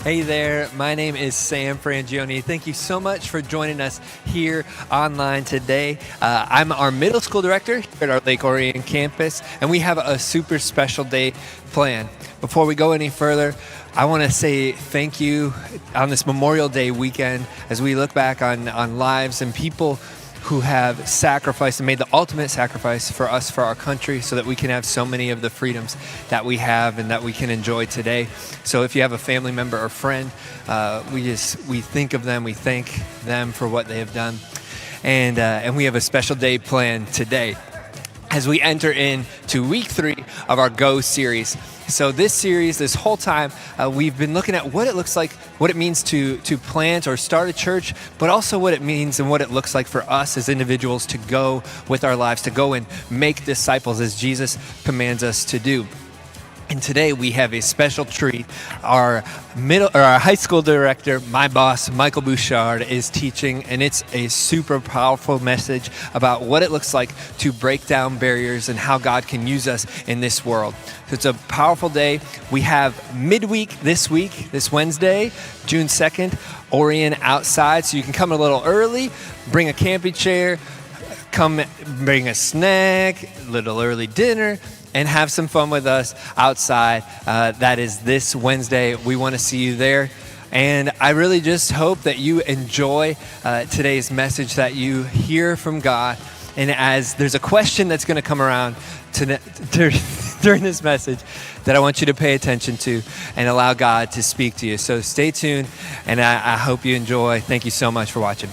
Hey there, my name is Sam Frangione. Thank you so much for joining us here online today. I'm our middle school director here at our Lake Orion campus, and we have a super special day planned. Before we go any further, I want to say thank you on this Memorial Day weekend as we look back on lives and people who have sacrificed and made the ultimate sacrifice for us, for our country, so that we can have so many of the freedoms that we have and that we can enjoy today. So if you have a family member or friend, we think of them, we thank them for what they have done. And we have a special day planned today as we enter into week 3 of our Go series. So this series, this whole time, we've been looking at what it looks like, what it means to plant or start a church, but also what it means and what it looks like for us as individuals to go with our lives, to go and make disciples as Jesus commands us to do. And today we have a special treat. Our high school director, my boss, Michael Bouchard, is teaching, and it's a super powerful message about what it looks like to break down barriers and how God can use us in this world. So it's a powerful day. We have midweek this week, this Wednesday, June 2nd, Orion outside. So you can come a little early, bring a camping chair, come bring a snack, a little early dinner, and have some fun with us outside. That is this Wednesday. We want to see you there. And I really just hope that you enjoy today's message, that you hear from God. And as there's a question that's going to come around during this message that I want you to pay attention to and allow God to speak to you. So stay tuned, and I hope you enjoy. Thank you so much for watching.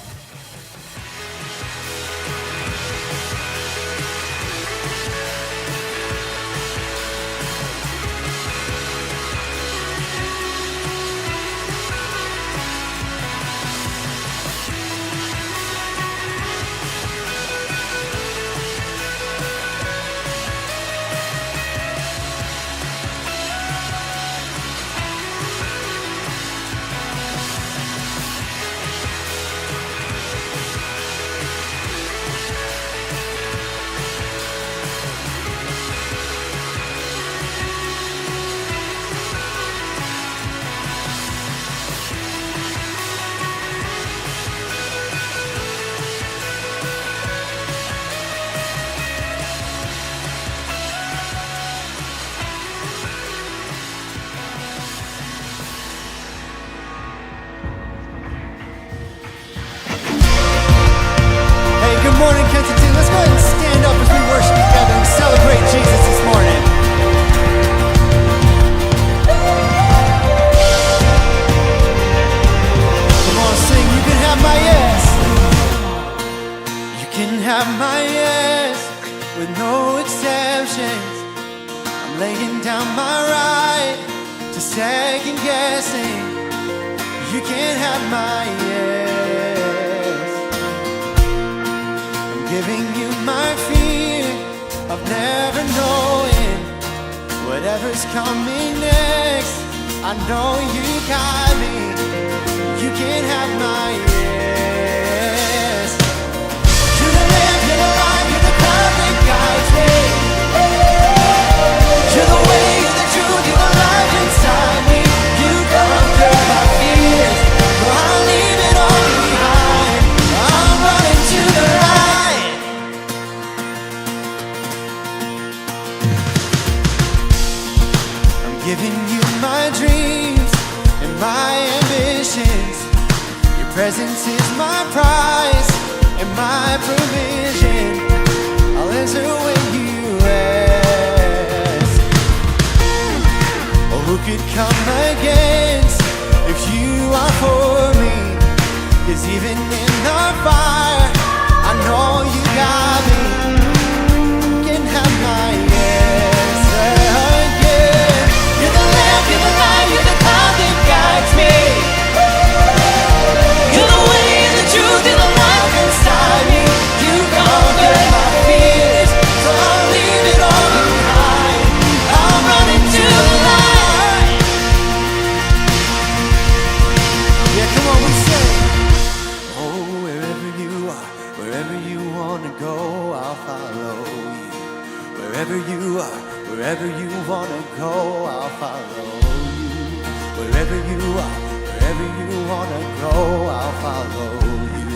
Wherever you are, wherever you wanna go, I'll follow you.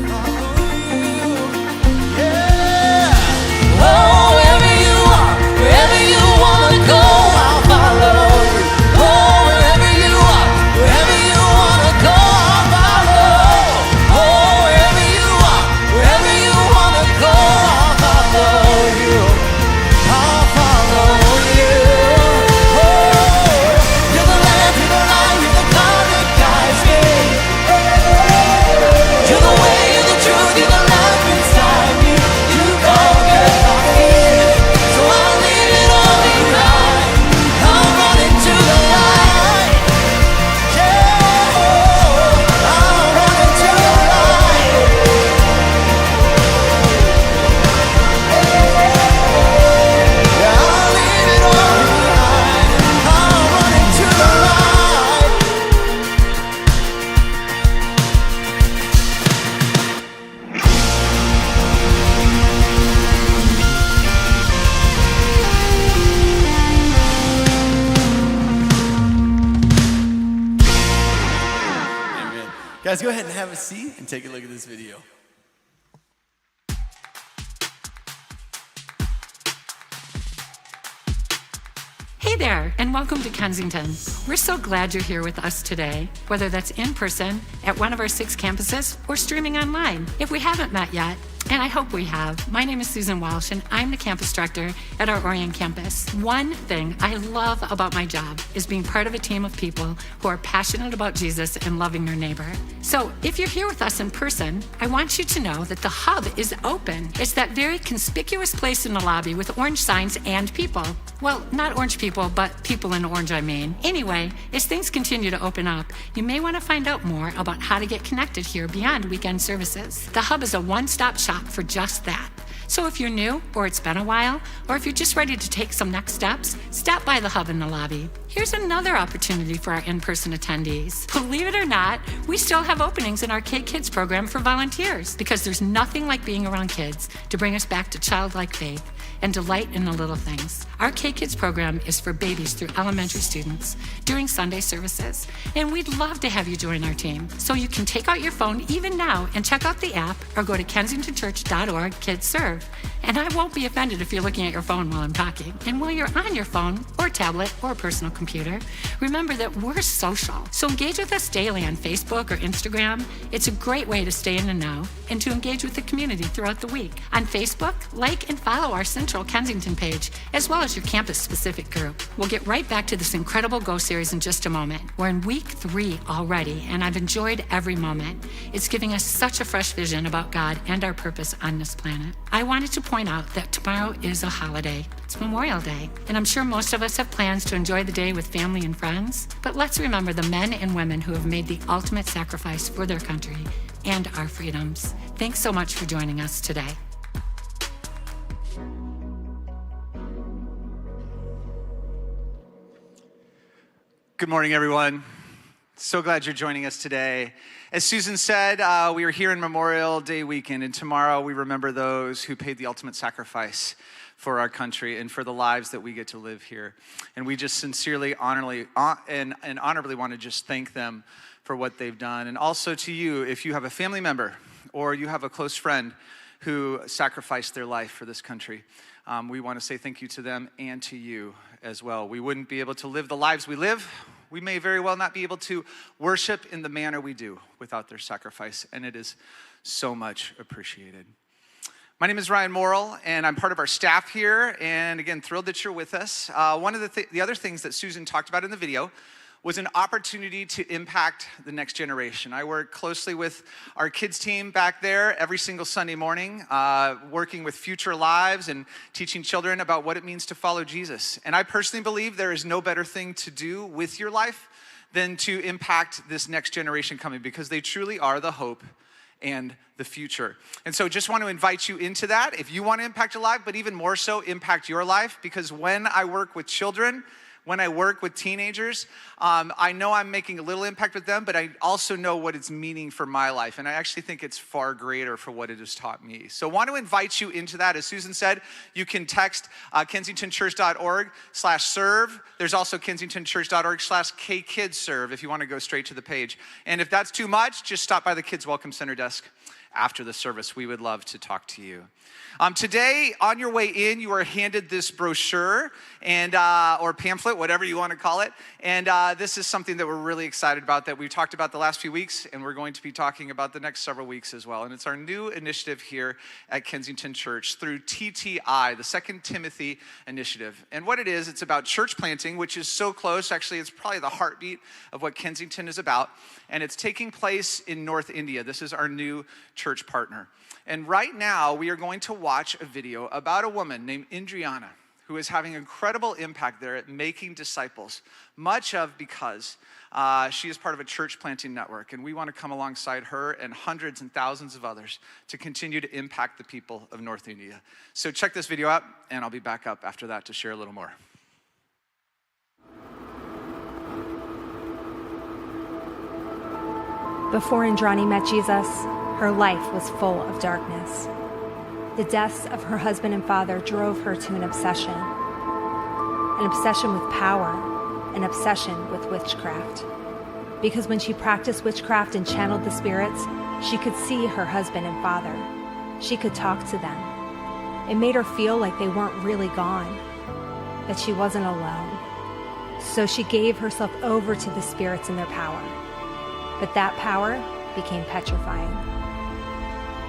Follow you, yeah. Oh, wherever you are, wherever you wanna go, I'll follow you. Oh, wherever you are, wherever you wanna go, I'll follow. Oh, wherever you are, wherever you wanna go, I'll follow you. I'll follow you. Oh, you're the lamp, you're the light, you're the God that guides me. You're the way, you're the truth, you're the life inside me. You conquered my fear, so I'll leave it all behind. I'll run into the light. Yeah, I'll run into the light. Yeah, I'll leave it all behind. I'll run into the light. Amen. Guys, go ahead and have a seat and take a look at this video. Hey there, and welcome to Kensington. We're so glad you're here with us today, whether that's in person at one of our 6 campuses or streaming online. If we haven't met yet, and I hope we have, my name is Susan Walsh, and I'm the campus director at our Orion campus. One thing I love about my job is being part of a team of people who are passionate about Jesus and loving their neighbor. So if you're here with us in person, I want you to know that the hub is open. It's that very conspicuous place in the lobby with orange signs and people. Well, not orange people, but people in orange, I mean. Anyway, as things continue to open up, you may want to find out more about how to get connected here beyond weekend services. The hub is a one-stop shop for just that. So if you're new, or it's been a while, or if you're just ready to take some next steps, stop by the hub in the lobby. Here's another opportunity for our in-person attendees. Believe it or not, we still have openings in our K-Kids program for volunteers, because there's nothing like being around kids to bring us back to childlike faith and delight in the little things. Our K-Kids program is for babies through elementary students during Sunday services, and we'd love to have you join our team. So you can take out your phone even now and check out the app or go to kensingtonchurch.org/kids-serve. And I won't be offended if you're looking at your phone while I'm talking. And while you're on your phone or tablet or personal computer, remember that we're social. So engage with us daily on Facebook or Instagram. It's a great way to stay in the know and to engage with the community throughout the week. On Facebook, like and follow our Central Kensington page, as well as your campus-specific group. We'll get right back to this incredible Go series in just a moment. We're in week 3 already, and I've enjoyed every moment. It's giving us such a fresh vision about God and our purpose on this planet. I wanted to point out that tomorrow is a holiday. It's Memorial Day, and I'm sure most of us have plans to enjoy the day with family and friends, but let's remember the men and women who have made the ultimate sacrifice for their country and our freedoms. Thanks so much for joining us today. Good morning, everyone. So glad you're joining us today. As Susan said, we are here in Memorial Day weekend, and tomorrow we remember those who paid the ultimate sacrifice for our country and for the lives that we get to live here. And we just sincerely, honorably want to just thank them for what they've done. And also to you, if you have a family member or you have a close friend who sacrificed their life for this country, we want to say thank you to them and to you as well. We wouldn't be able to live the lives we live. We may very well not be able to worship in the manner we do without their sacrifice, and it is so much appreciated. My name is Ryan Morrill, and I'm part of our staff here, and again, thrilled that you're with us. One of the other things that Susan talked about in the video was an opportunity to impact the next generation. I work closely with our kids team back there every single Sunday morning, working with future lives and teaching children about what it means to follow Jesus. And I personally believe there is no better thing to do with your life than to impact this next generation coming, because they truly are the hope and the future. And so just want to invite you into that. If you want to impact your life, but even more so impact your life, because when I work with children, when I work with teenagers, I know I'm making a little impact with them, but I also know what it's meaning for my life. And I actually think it's far greater for what it has taught me. So I want to invite you into that. As Susan said, you can text kensingtonchurch.org/serve. There's also kensingtonchurch.org/kkidsserve if you want to go straight to the page. And if that's too much, just stop by the Kids Welcome Center desk after the service. We would love to talk to you. Today, on your way in, you are handed this brochure and or pamphlet, whatever you want to call it. And this is something that we're really excited about, that we've talked about the last few weeks, and we're going to be talking about the next several weeks as well. And it's our new initiative here at Kensington Church through TTI, the Second Timothy Initiative. And what it is, it's about church planting, which is so close. Actually, it's probably the heartbeat of what Kensington is about. And it's taking place in North India. This is our new church partner. And right now, we are going to watch a video about a woman named Indriana, who is having incredible impact there at making disciples, much of because she is part of a church planting network. And we want to come alongside her and hundreds and thousands of others to continue to impact the people of North India. So check this video out, and I'll be back up after that to share a little more. Before Indrani met Jesus, her life was full of darkness. The deaths of her husband and father drove her to an obsession with power, an obsession with witchcraft. Because when she practiced witchcraft and channeled the spirits, she could see her husband and father. She could talk to them. It made her feel like they weren't really gone, that she wasn't alone. So she gave herself over to the spirits and their power. But that power became petrifying.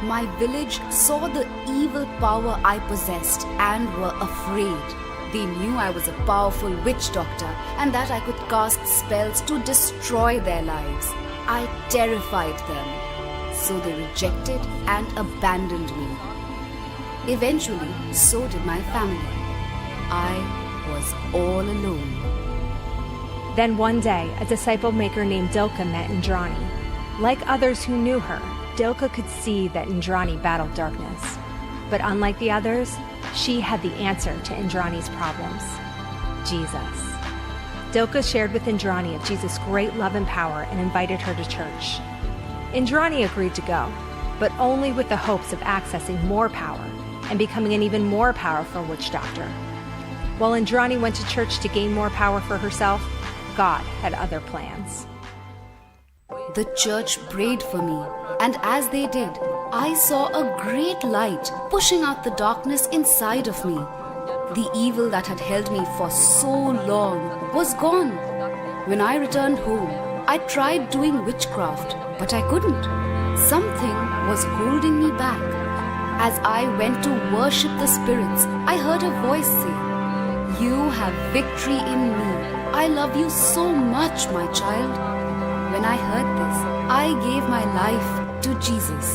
My village saw the evil power I possessed and were afraid. They knew I was a powerful witch doctor and that I could cast spells to destroy their lives. I terrified them, so they rejected and abandoned me. Eventually, so did my family. I was all alone. Then one day, a disciple maker named Dilka met Indrani. Like others who knew her, Dilka could see that Indrani battled darkness. But unlike the others, she had the answer to Indrani's problems: Jesus. Dilka shared with Indrani of Jesus' great love and power and invited her to church. Indrani agreed to go, but only with the hopes of accessing more power and becoming an even more powerful witch doctor. While Indrani went to church to gain more power for herself, God had other plans. The church prayed for me, and as they did, I saw a great light pushing out the darkness inside of me. The evil that had held me for so long was gone. When I returned home, I tried doing witchcraft, but I couldn't. Something was holding me back. As I went to worship the spirits, I heard a voice say, "You have victory in me. I love you so much, my child." When I heard this, I gave my life to Jesus.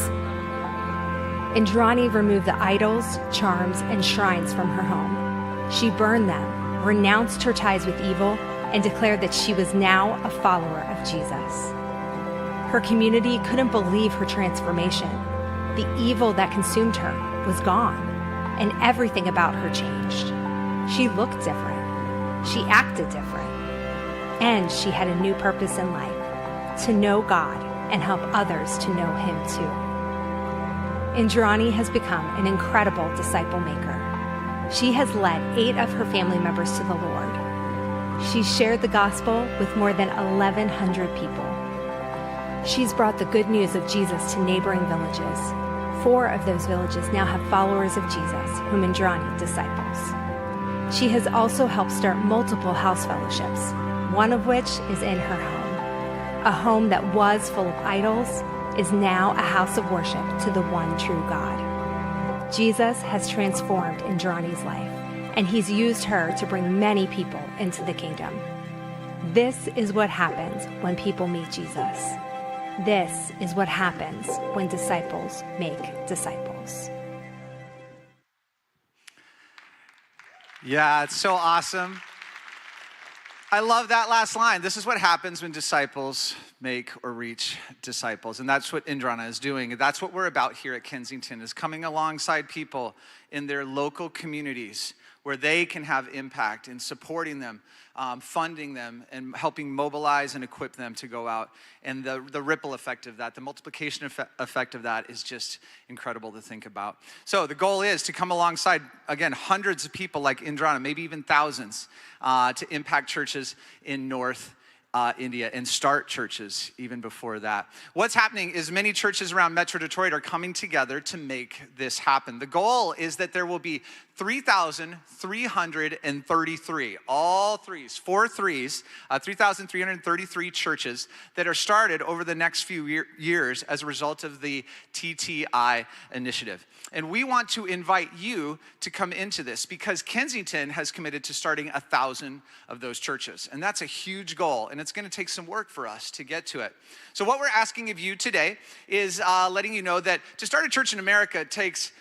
Indrani removed the idols, charms, and shrines from her home. She burned them, renounced her ties with evil, and declared that she was now a follower of Jesus. Her community couldn't believe her transformation. The evil that consumed her was gone, and everything about her changed. She looked different. She acted different. And she had a new purpose in life: to know God and help others to know Him too. Indrani has become an incredible disciple maker. She has led 8 of her family members to the Lord. She's shared the gospel with more than 1,100 people. She's brought the good news of Jesus to neighboring villages. 4 of those villages now have followers of Jesus, whom Indrani disciples. She has also helped start multiple house fellowships, one of which is in her home. A home that was full of idols is now a house of worship to the one true God. Jesus has transformed Indrani's life, and He's used her to bring many people into the kingdom. This is what happens when people meet Jesus. This is what happens when disciples make disciples. Yeah, it's so awesome. I love that last line. This is what happens when disciples make or reach disciples. And that's what Indrana is doing. And that's what we're about here at Kensington, is coming alongside people in their local communities where they can have impact in supporting them, funding them, and helping mobilize and equip them to go out. And the ripple effect of that, the multiplication effect of that is just incredible to think about. So the goal is to come alongside, again, hundreds of people like Indrana, maybe even thousands, to impact churches in North India and start churches even before that. What's happening is many churches around Metro Detroit are coming together to make this happen. The goal is that there will be 3,333, all threes, 4 threes, 3,333 churches that are started over the next few years as a result of the TTI initiative. And we want to invite you to come into this because Kensington has committed to starting 1,000 of those churches. And that's a huge goal, and it's going to take some work for us to get to it. So what we're asking of you today is letting you know that to start a church in America takes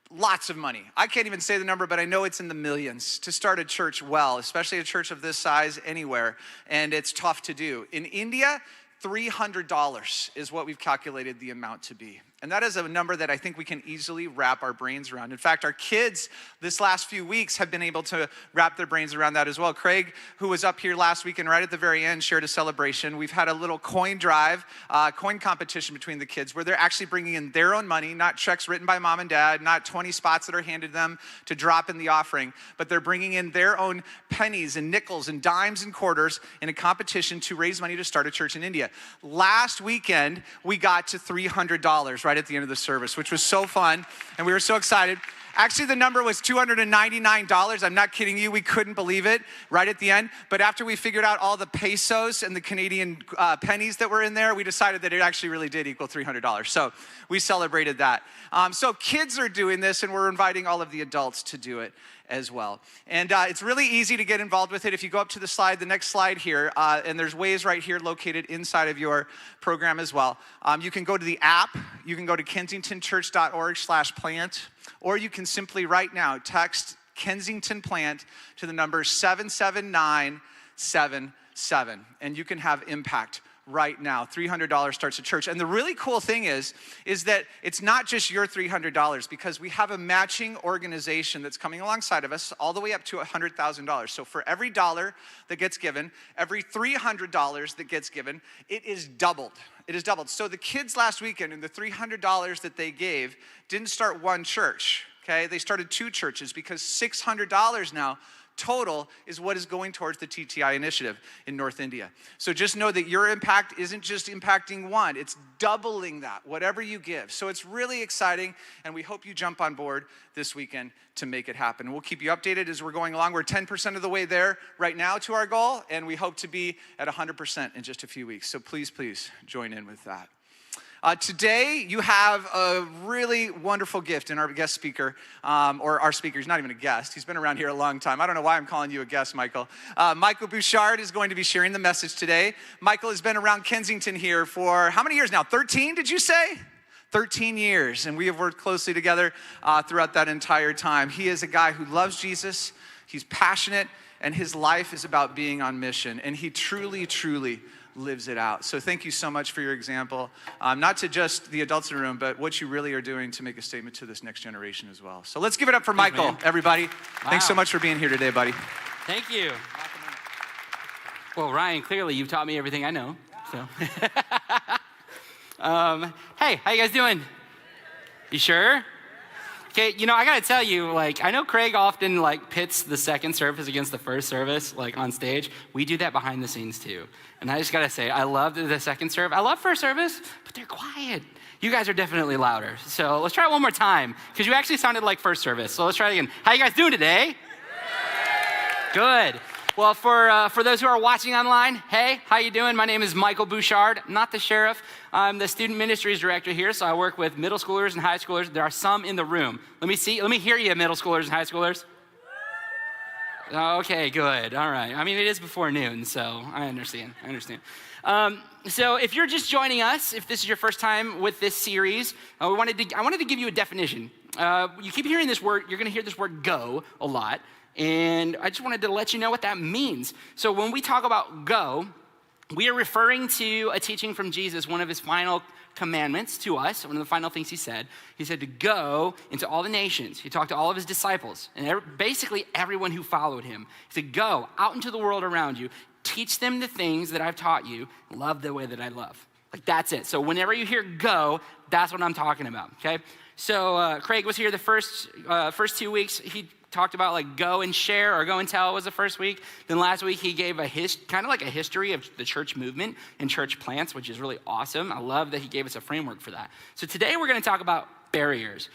lots of money. I can't even say the number, but I know it's in the millions to start a church well, especially a church of this size anywhere, and it's tough to do. In India, $300 is what we've calculated the amount to be. And that is a number that I think we can easily wrap our brains around. In fact, our kids this last few weeks have been able to wrap their brains around that as well. Craig, who was up here last week and right at the very end shared a celebration. We've had a little coin drive, coin competition between the kids where they're actually bringing in their own money, not checks written by mom and dad, not 20 spots that are handed them to drop in the offering, but they're bringing in their own pennies and nickels and dimes and quarters in a competition to raise money to start a church in India. Last weekend, we got to $300 right at the end of the service, which was so fun, and we were so excited. Actually, the number was $299. I'm not kidding you. We couldn't believe it right at the end. But after we figured out all the pesos and the Canadian pennies that were in there, we decided that it actually really did equal $300. So we celebrated that. So kids are doing this, and we're inviting all of the adults to do it as well. And it's really easy to get involved with it. If you go up to the slide, the next slide here, and there's ways right here located inside of your program as well. You can go to the app. You can go to kensingtonchurch.org/plant, or you can simply right now text Kensington Plant to the number 77977, and you can have impact right now. $300 starts a church. And the really cool thing is that it's not just your $300 because we have a matching organization that's coming alongside of us all the way up to $100,000. So for every dollar that gets given, every $300 that gets given, it is doubled. It is doubled. So the kids last weekend and the $300 that they gave didn't start one church, okay? They started 2 churches because $600 now total is what is going towards the TTI initiative in North India. So just know that your impact isn't just impacting one, it's doubling that, whatever you give. So it's really exciting, and we hope you jump on board this weekend to make it happen. We'll keep you updated as we're going along. We're 10% of the way there right now to our goal, and we hope to be at 100% in just a few weeks. So please, please join in with that. Today, you have a really wonderful gift in our guest speaker, or our speaker. He's not even a guest. He's been around here a long time. I don't know why I'm calling you a guest, Michael. Michael Bouchard is going to be sharing the message today. Michael has been around Kensington here for how many years now? 13, did you say? 13 years, and we have worked closely together throughout that entire time. He is a guy who loves Jesus. He's passionate, and his life is about being on mission, and he truly, truly lives it out. So thank you so much for your example, not to just the adults in the room, but what you really are doing to make a statement to this next generation as well. So let's give it up for Michael, everybody. Wow. Thanks so much for being here today, buddy. Thank you. Well, Ryan, clearly you've taught me everything I know. So, hey, how you guys doing? You sure? Okay, I gotta tell you, I know Craig often pits the second service against the first service, on stage. We do that behind the scenes too. And I just gotta say, I love the second service. I love first service, but they're quiet. You guys are definitely louder. So let's try it one more time, because you actually sounded like first service. So let's try it again. How you guys doing today? Good. Well, for those who are watching online, hey, how you doing? My name is Michael Bouchard, not the sheriff. I'm the student ministries director here, so I work with middle schoolers and high schoolers. There are some in the room. Let me hear you, middle schoolers and high schoolers. Okay, good, all right. I mean, it is before noon, so I understand. So if you're just joining us, if this is your first time with this series, I wanted to give you a definition. You keep hearing this word, you're gonna hear this word go a lot. And I just wanted to let you know what that means. So when we talk about go, we are referring to a teaching from Jesus, one of his final commandments to us, one of the final things he said to go into all the nations. He talked to all of his disciples and basically everyone who followed him. He said, go out into the world around you, teach them the things that I've taught you, love the way that I love. Like, that's it. So whenever you hear go, that's what I'm talking about, okay? So Craig was here the first 2 weeks. He talked about like go and share, or go and tell was the first week. Then last week he gave kind of like a history of the church movement and church plants, which is really awesome. I love that he gave us a framework for that. So today we're going to talk about barriers.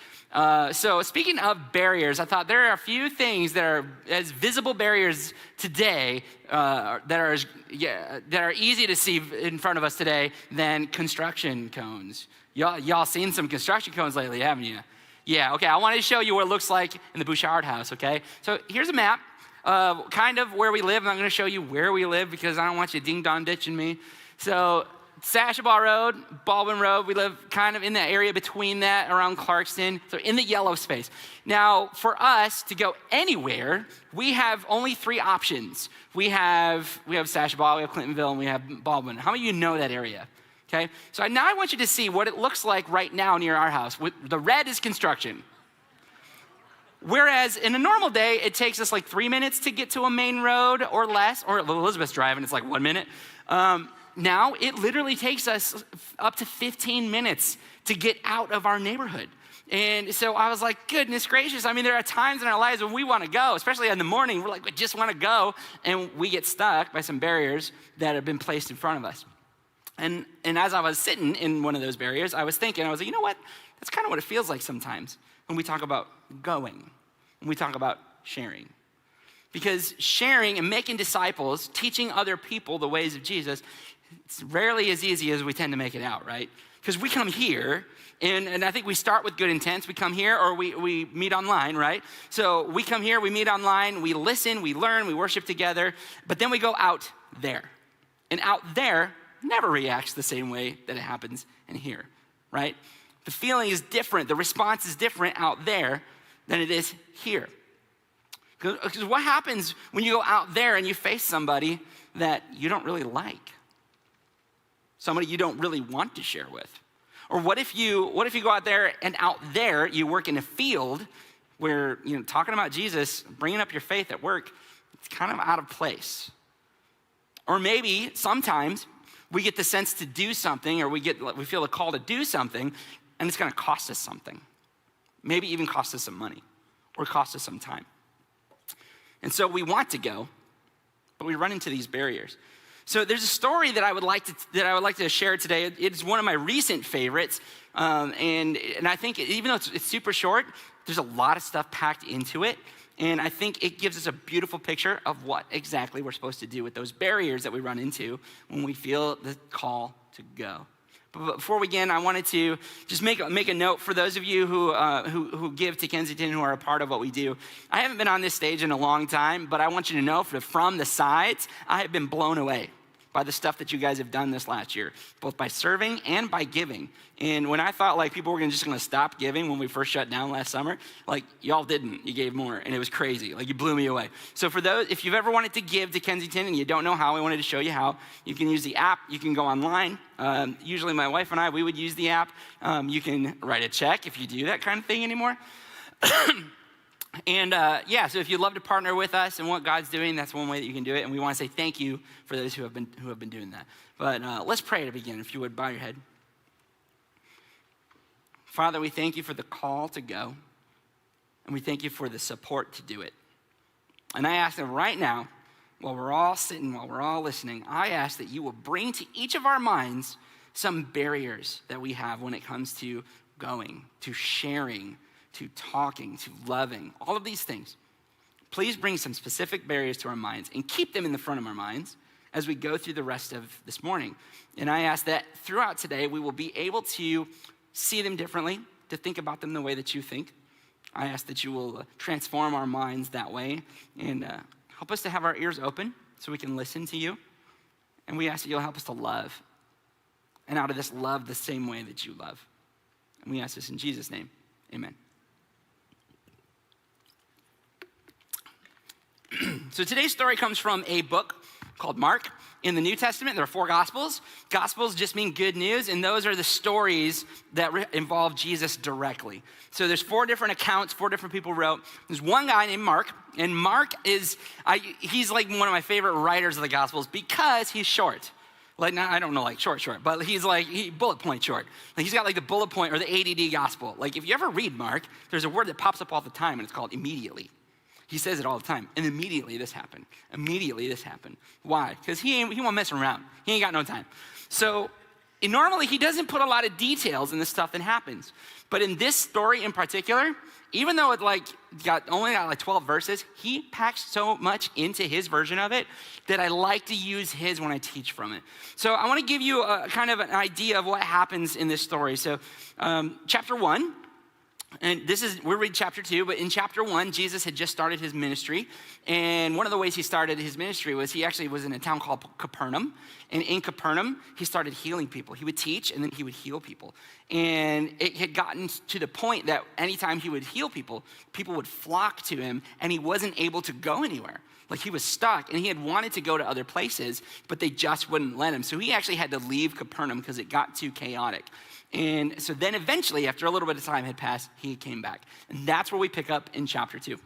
So speaking of barriers, I thought there are a few things that are as visible barriers today that are easy to see in front of us today than construction cones. Y'all seen some construction cones lately, haven't you? Yeah, okay, I wanted to show you what it looks like in the Bouchard house, okay? So here's a map of kind of where we live. I'm gonna show you where we live because I don't want you ding-dong ditching me. So Sashabaw Road, Baldwin Road, we live kind of in that area between that, around Clarkston, so in the yellow space. Now, for us to go anywhere, we have only 3 options. We have Sashabaw, we have Clintonville, and we have Baldwin. How many of you know that area? Okay, so now I want you to see what it looks like right now near our house. The red is construction. Whereas in a normal day, it takes us like 3 minutes to get to a main road or less, or Elizabeth's driving, it's like 1 minute. Now it literally takes us up to 15 minutes to get out of our neighborhood. And so I was like, goodness gracious. I mean, there are times in our lives when we want to go, especially in the morning, we're like, we just want to go, and we get stuck by some barriers that have been placed in front of us. And as I was sitting in one of those barriers, I was thinking, I was like, you know what? That's kind of what it feels like sometimes when we talk about going, when we talk about sharing. Because sharing and making disciples, teaching other people the ways of Jesus, it's rarely as easy as we tend to make it out, right? Because we come here, and I think we start with good intents. We come here, or we meet online, right? So we come here, we meet online, we listen, we learn, we worship together, but then we go out there. And out there never reacts the same way that it happens in here, right? The feeling is different. The response is different out there than it is here. Because what happens when you go out there and you face somebody that you don't really like? Somebody you don't really want to share with? Or what if you go out there and out there you work in a field where, talking about Jesus, bringing up your faith at work, it's kind of out of place. Or maybe sometimes we get the sense to do something, or we feel a call to do something, and it's gonna cost us something. Maybe even cost us some money, or cost us some time. And so we want to go, but we run into these barriers. So there's a story that I would like to share today. It's one of my recent favorites, and I think even though it's super short, there's a lot of stuff packed into it. And I think it gives us a beautiful picture of what exactly we're supposed to do with those barriers that we run into when we feel the call to go. But before we begin, I wanted to just make a note for those of you who give to Kensington, who are a part of what we do. I haven't been on this stage in a long time, but I want you to know from the sides, I have been blown away by the stuff that you guys have done this last year, both by serving and by giving. And when I thought like people were just gonna stop giving when we first shut down last summer, like y'all didn't, you gave more, and it was crazy. Like you blew me away. So for those, if you've ever wanted to give to Kensington and you don't know how, I wanted to show you how. You can use the app, you can go online. Usually my wife and I, we would use the app. You can write a check if you do that kind of thing anymore. And so if you'd love to partner with us and what God's doing, that's one way that you can do it. And we want to say thank you for those who have been doing that. But let's pray to begin. If you would, bow your head. Father, we thank you for the call to go, and we thank you for the support to do it. And I ask that right now, while we're all sitting, while we're all listening, I ask that you will bring to each of our minds some barriers that we have when it comes to going, to sharing, to talking, to loving, all of these things. Please bring some specific barriers to our minds and keep them in the front of our minds as we go through the rest of this morning. And I ask that throughout today, we will be able to see them differently, to think about them the way that you think. I ask that you will transform our minds that way and help us to have our ears open so we can listen to you. And we ask that you'll help us to love. And out of this, love the same way that you love. And we ask this in Jesus' name, amen. So today's story comes from a book called Mark. In the New Testament, there are 4 Gospels. Gospels just mean good news, and those are the stories that involve Jesus directly. So there's 4 different accounts, 4 different people wrote. There's one guy named Mark, and Mark he's like one of my favorite writers of the Gospels because he's short. Like, I don't know, like short, but he's like, bullet point short. Like he's got like the bullet point or the ADD gospel. Like if you ever read Mark, there's a word that pops up all the time and it's called immediately. He says it all the time. And immediately this happened. Immediately this happened. Why? Because he won't mess around. He ain't got no time. So normally he doesn't put a lot of details in the stuff that happens. But in this story in particular, even though it only got like 12 verses, he packs so much into his version of it that I like to use his when I teach from it. So I want to give you a kind of an idea of what happens in this story. So chapter 1, and we'll read chapter 2, but in chapter 1, Jesus had just started his ministry. And one of the ways he started his ministry was he actually was in a town called Capernaum. And in Capernaum, he started healing people. He would teach and then he would heal people. And it had gotten to the point that anytime he would heal people, people would flock to him and he wasn't able to go anywhere. Like he was stuck and he had wanted to go to other places, but they just wouldn't let him. So he actually had to leave Capernaum because it got too chaotic. And so then eventually, after a little bit of time had passed, he came back. And that's where we pick up in chapter 2.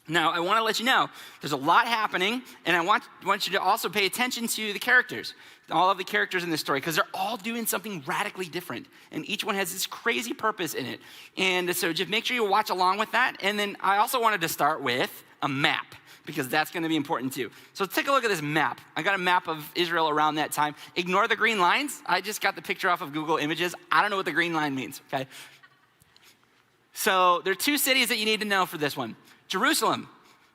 Now, I want to let you know, there's a lot happening, and I want you to also pay attention to the characters, all of the characters in this story, because they're all doing something radically different, and each one has this crazy purpose in it. And so just make sure you watch along with that. And then I also wanted to start with a map, because that's going to be important too. So take a look at this map. I got a map of Israel around that time. Ignore the green lines. I just got the picture off of Google Images. I don't know what the green line means, okay? So there are 2 cities that you need to know for this one. Jerusalem,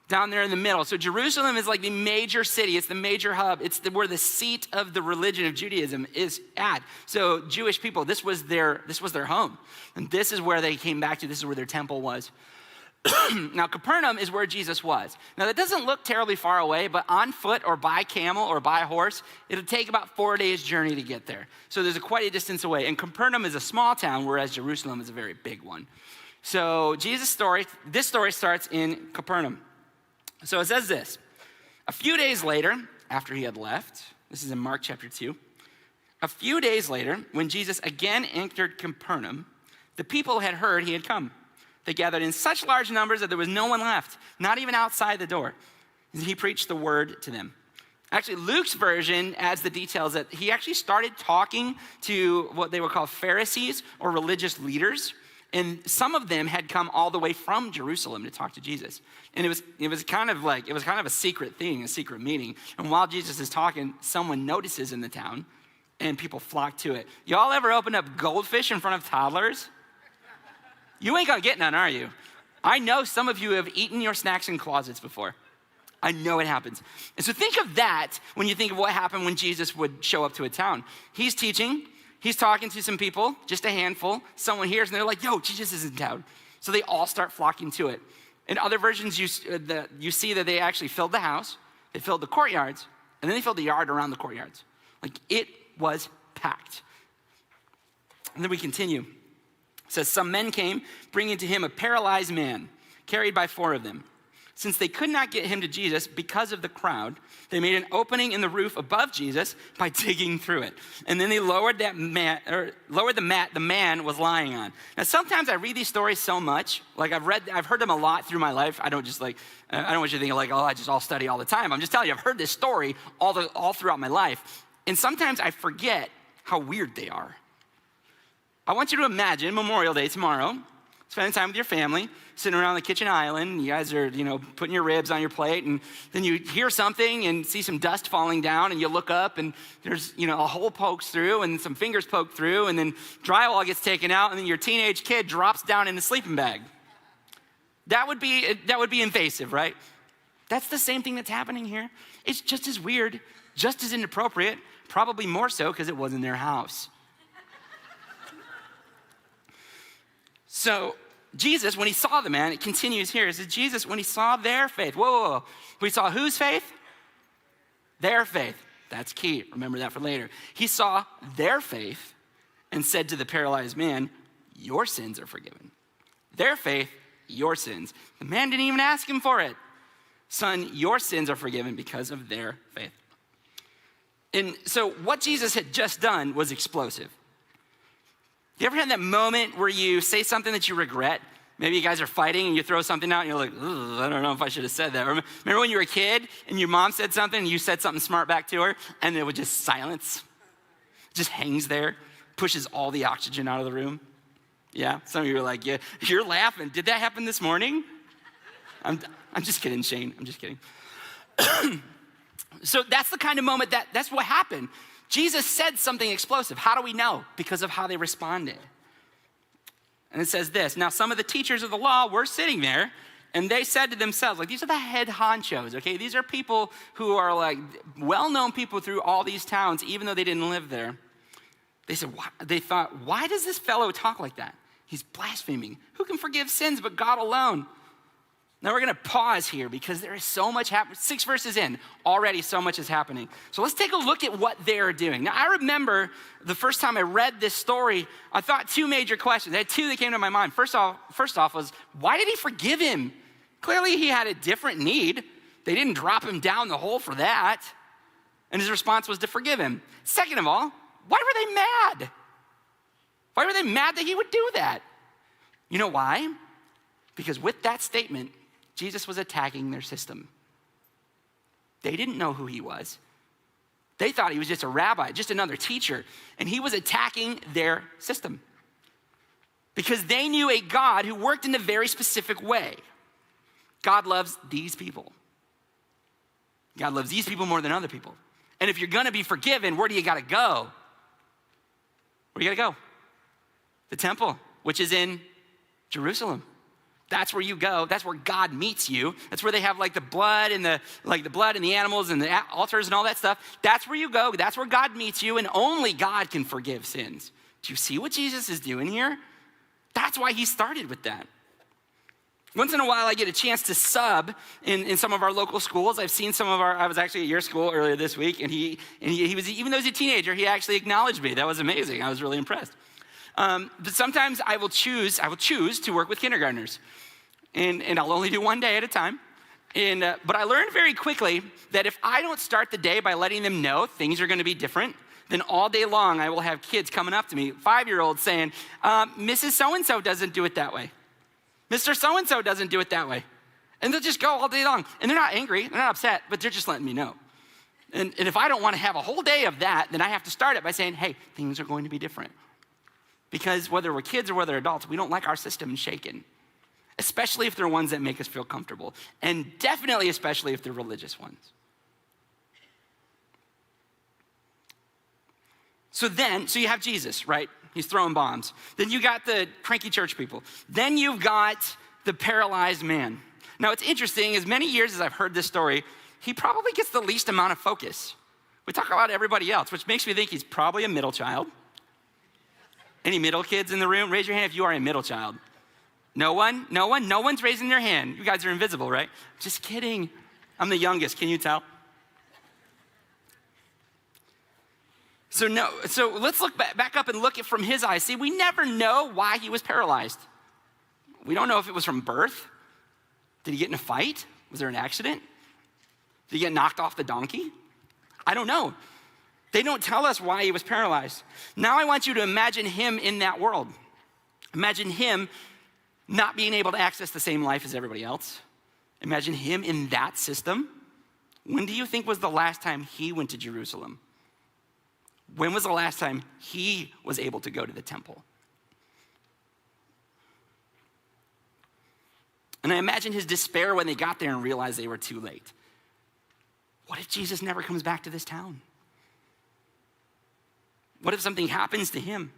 down there in the middle. So Jerusalem is like the major city. It's the major hub. It's where the seat of the religion of Judaism is at. So Jewish people, this was their home. And this is where they came back to. This is where their temple was. Now, Capernaum is where Jesus was. Now, that doesn't look terribly far away, but on foot or by camel or by horse, it'll take about 4 days' journey to get there. So there's quite a distance away. And Capernaum is a small town, whereas Jerusalem is a very big one. So this story starts in Capernaum. So it says this: a few days later, after he had left, this is in Mark chapter 2, a few days later, when Jesus again entered Capernaum, the people had heard he had come. They gathered in such large numbers that there was no one left, not even outside the door. He preached the word to them. Actually, Luke's version adds the details that he actually started talking to what they would call Pharisees or religious leaders. And some of them had come all the way from Jerusalem to talk to Jesus. And it was kind of a secret thing, a secret meeting. And while Jesus is talking, someone notices in the town and people flock to it. Y'all ever open up goldfish in front of toddlers? You ain't gonna get none, are you? I know some of you have eaten your snacks in closets before. I know it happens. And so think of that when you think of what happened when Jesus would show up to a town. He's teaching, he's talking to some people, just a handful. Someone hears and they're like, yo, Jesus is in town. So they all start flocking to it. In other versions, you see that they actually filled the house, they filled the courtyards, and then they filled the yard around the courtyards. Like it was packed. And then we continue. It says, some men came, bringing to him a paralyzed man, carried by 4 of them. Since they could not get him to Jesus because of the crowd, they made an opening in the roof above Jesus by digging through it. And then they lowered the mat the man was lying on. Now, sometimes I read these stories so much, like I've heard them a lot through my life. I don't want you to think like, oh, I'll study all the time. I'm just telling you, I've heard this story all throughout my life. And sometimes I forget how weird they are. I want you to imagine Memorial Day tomorrow, spending time with your family, sitting around the kitchen island. You guys are, putting your ribs on your plate, and then you hear something and see some dust falling down, and you look up, and there's, a hole pokes through, and some fingers poke through, and then drywall gets taken out, and then your teenage kid drops down in the sleeping bag. That would be invasive, right? That's the same thing that's happening here. It's just as weird, just as inappropriate, probably more so because it wasn't their house. So Jesus, when he saw the man, it continues here. It says, Jesus, when he saw their faith. Whoa. We saw whose faith? Their faith. That's key. Remember that for later. He saw their faith and said to the paralyzed man, your sins are forgiven. Their faith, your sins. The man didn't even ask him for it. Son, your sins are forgiven because of their faith. And so what Jesus had just done was explosive. You ever had that moment where you say something that you regret? Maybe you guys are fighting and you throw something out and you're like, I don't know if I should have said that. Remember when you were a kid and your mom said something and you said something smart back to her and it was just silence? Just hangs there, pushes all the oxygen out of the room. Yeah, some of you are like, yeah, you're laughing. Did that happen this morning? I'm just kidding, Shane, I'm just kidding. So that's the kind of moment that's what happened. Jesus said something explosive. How do we know? Because of how they responded. And it says this, now some of the teachers of the law were sitting there and they said to themselves, like, these are the head honchos, okay? These are people who are like well-known people through all these towns, even though they didn't live there. They thought, why does this fellow talk like that? He's blaspheming. Who can forgive sins but God alone? Now we're gonna pause here because there is so much happening. 6 verses in, already so much is happening. So let's take a look at what they're doing. Now I remember the first time I read this story, I thought 2 major questions. I had 2 that came to my mind. First off was, why did he forgive him? Clearly he had a different need. They didn't drop him down the hole for that. And his response was to forgive him. Second of all, why were they mad? Why were they mad that he would do that? You know why? Because with that statement, Jesus was attacking their system. They didn't know who he was. They thought he was just a rabbi, just another teacher, and he was attacking their system. Because they knew a God who worked in a very specific way. God loves these people. God loves these people more than other people. And if you're gonna be forgiven, where do you gotta go? Where do you gotta go? The temple, which is in Jerusalem. That's where you go. That's where God meets you. That's where they have like the blood and the animals and the altars and all that stuff. That's where you go. That's where God meets you, and only God can forgive sins. Do you see what Jesus is doing here? That's why he started with that. Once in a while, I get a chance to sub in some of our local schools. I've seen I was actually at your school earlier this week, and he was, even though he's a teenager, he actually acknowledged me. That was amazing. I was really impressed. But sometimes I will choose to work with kindergartners, and I'll only do 1 day at a time. But I learned very quickly that if I don't start the day by letting them know things are going to be different, then all day long I will have kids coming up to me, 5-year-olds saying, Mrs. So-and-so doesn't do it that way. Mr. So-and-so doesn't do it that way. And they'll just go all day long. And they're not angry, they're not upset, but they're just letting me know. And if I don't want to have a whole day of that, then I have to start it by saying, hey, things are going to be different. Because whether we're kids or whether adults, we don't like our system shaken, especially if they're ones that make us feel comfortable, and definitely especially if they're religious ones. So you have Jesus, right? He's throwing bombs. Then you got the cranky church people. Then you've got the paralyzed man. Now it's interesting, as many years as I've heard this story, he probably gets the least amount of focus. We talk about everybody else, which makes me think he's probably a middle child. Any middle kids in the room? Raise your hand if you are a middle child. No one? No one? No one's raising their hand. You guys are invisible, right? Just kidding. I'm the youngest, can you tell? So let's look back up and look at from his eyes. See, we never know why he was paralyzed. We don't know if it was from birth. Did he get in a fight? Was there an accident? Did he get knocked off the donkey? I don't know. They don't tell us why he was paralyzed. Now I want you to imagine him in that world. Imagine him not being able to access the same life as everybody else. Imagine him in that system. When do you think was the last time he went to Jerusalem? When was the last time he was able to go to the temple? And I imagine his despair when they got there and realized they were too late. What if Jesus never comes back to this town? What if something happens to him?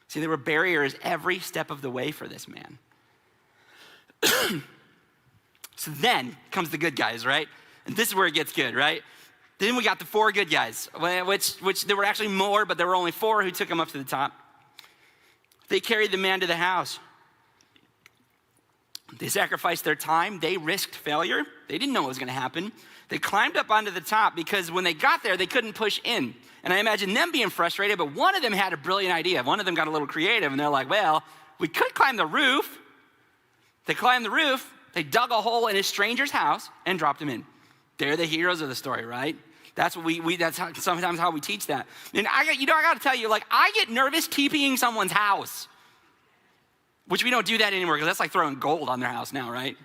See, there were barriers every step of the way for this man. So then comes the good guys, right? And this is where it gets good, right? Then we got the 4 good guys, which there were actually more, but there were only 4 who took him up to the top. They carried the man to the house. They sacrificed their time. They risked failure. They didn't know what was going to happen. They climbed up onto the top because when they got there, they couldn't push in. And I imagine them being frustrated, but one of them had a brilliant idea. One of them got a little creative, and they're like, well, we could climb the roof. They climbed the roof. They dug a hole in a stranger's house and dropped him in. They're the heroes of the story, right? That's what that's sometimes how we teach that. And I got to tell you, like, I get nervous TPing someone's house, which we don't do that anymore because that's like throwing gold on their house now, right?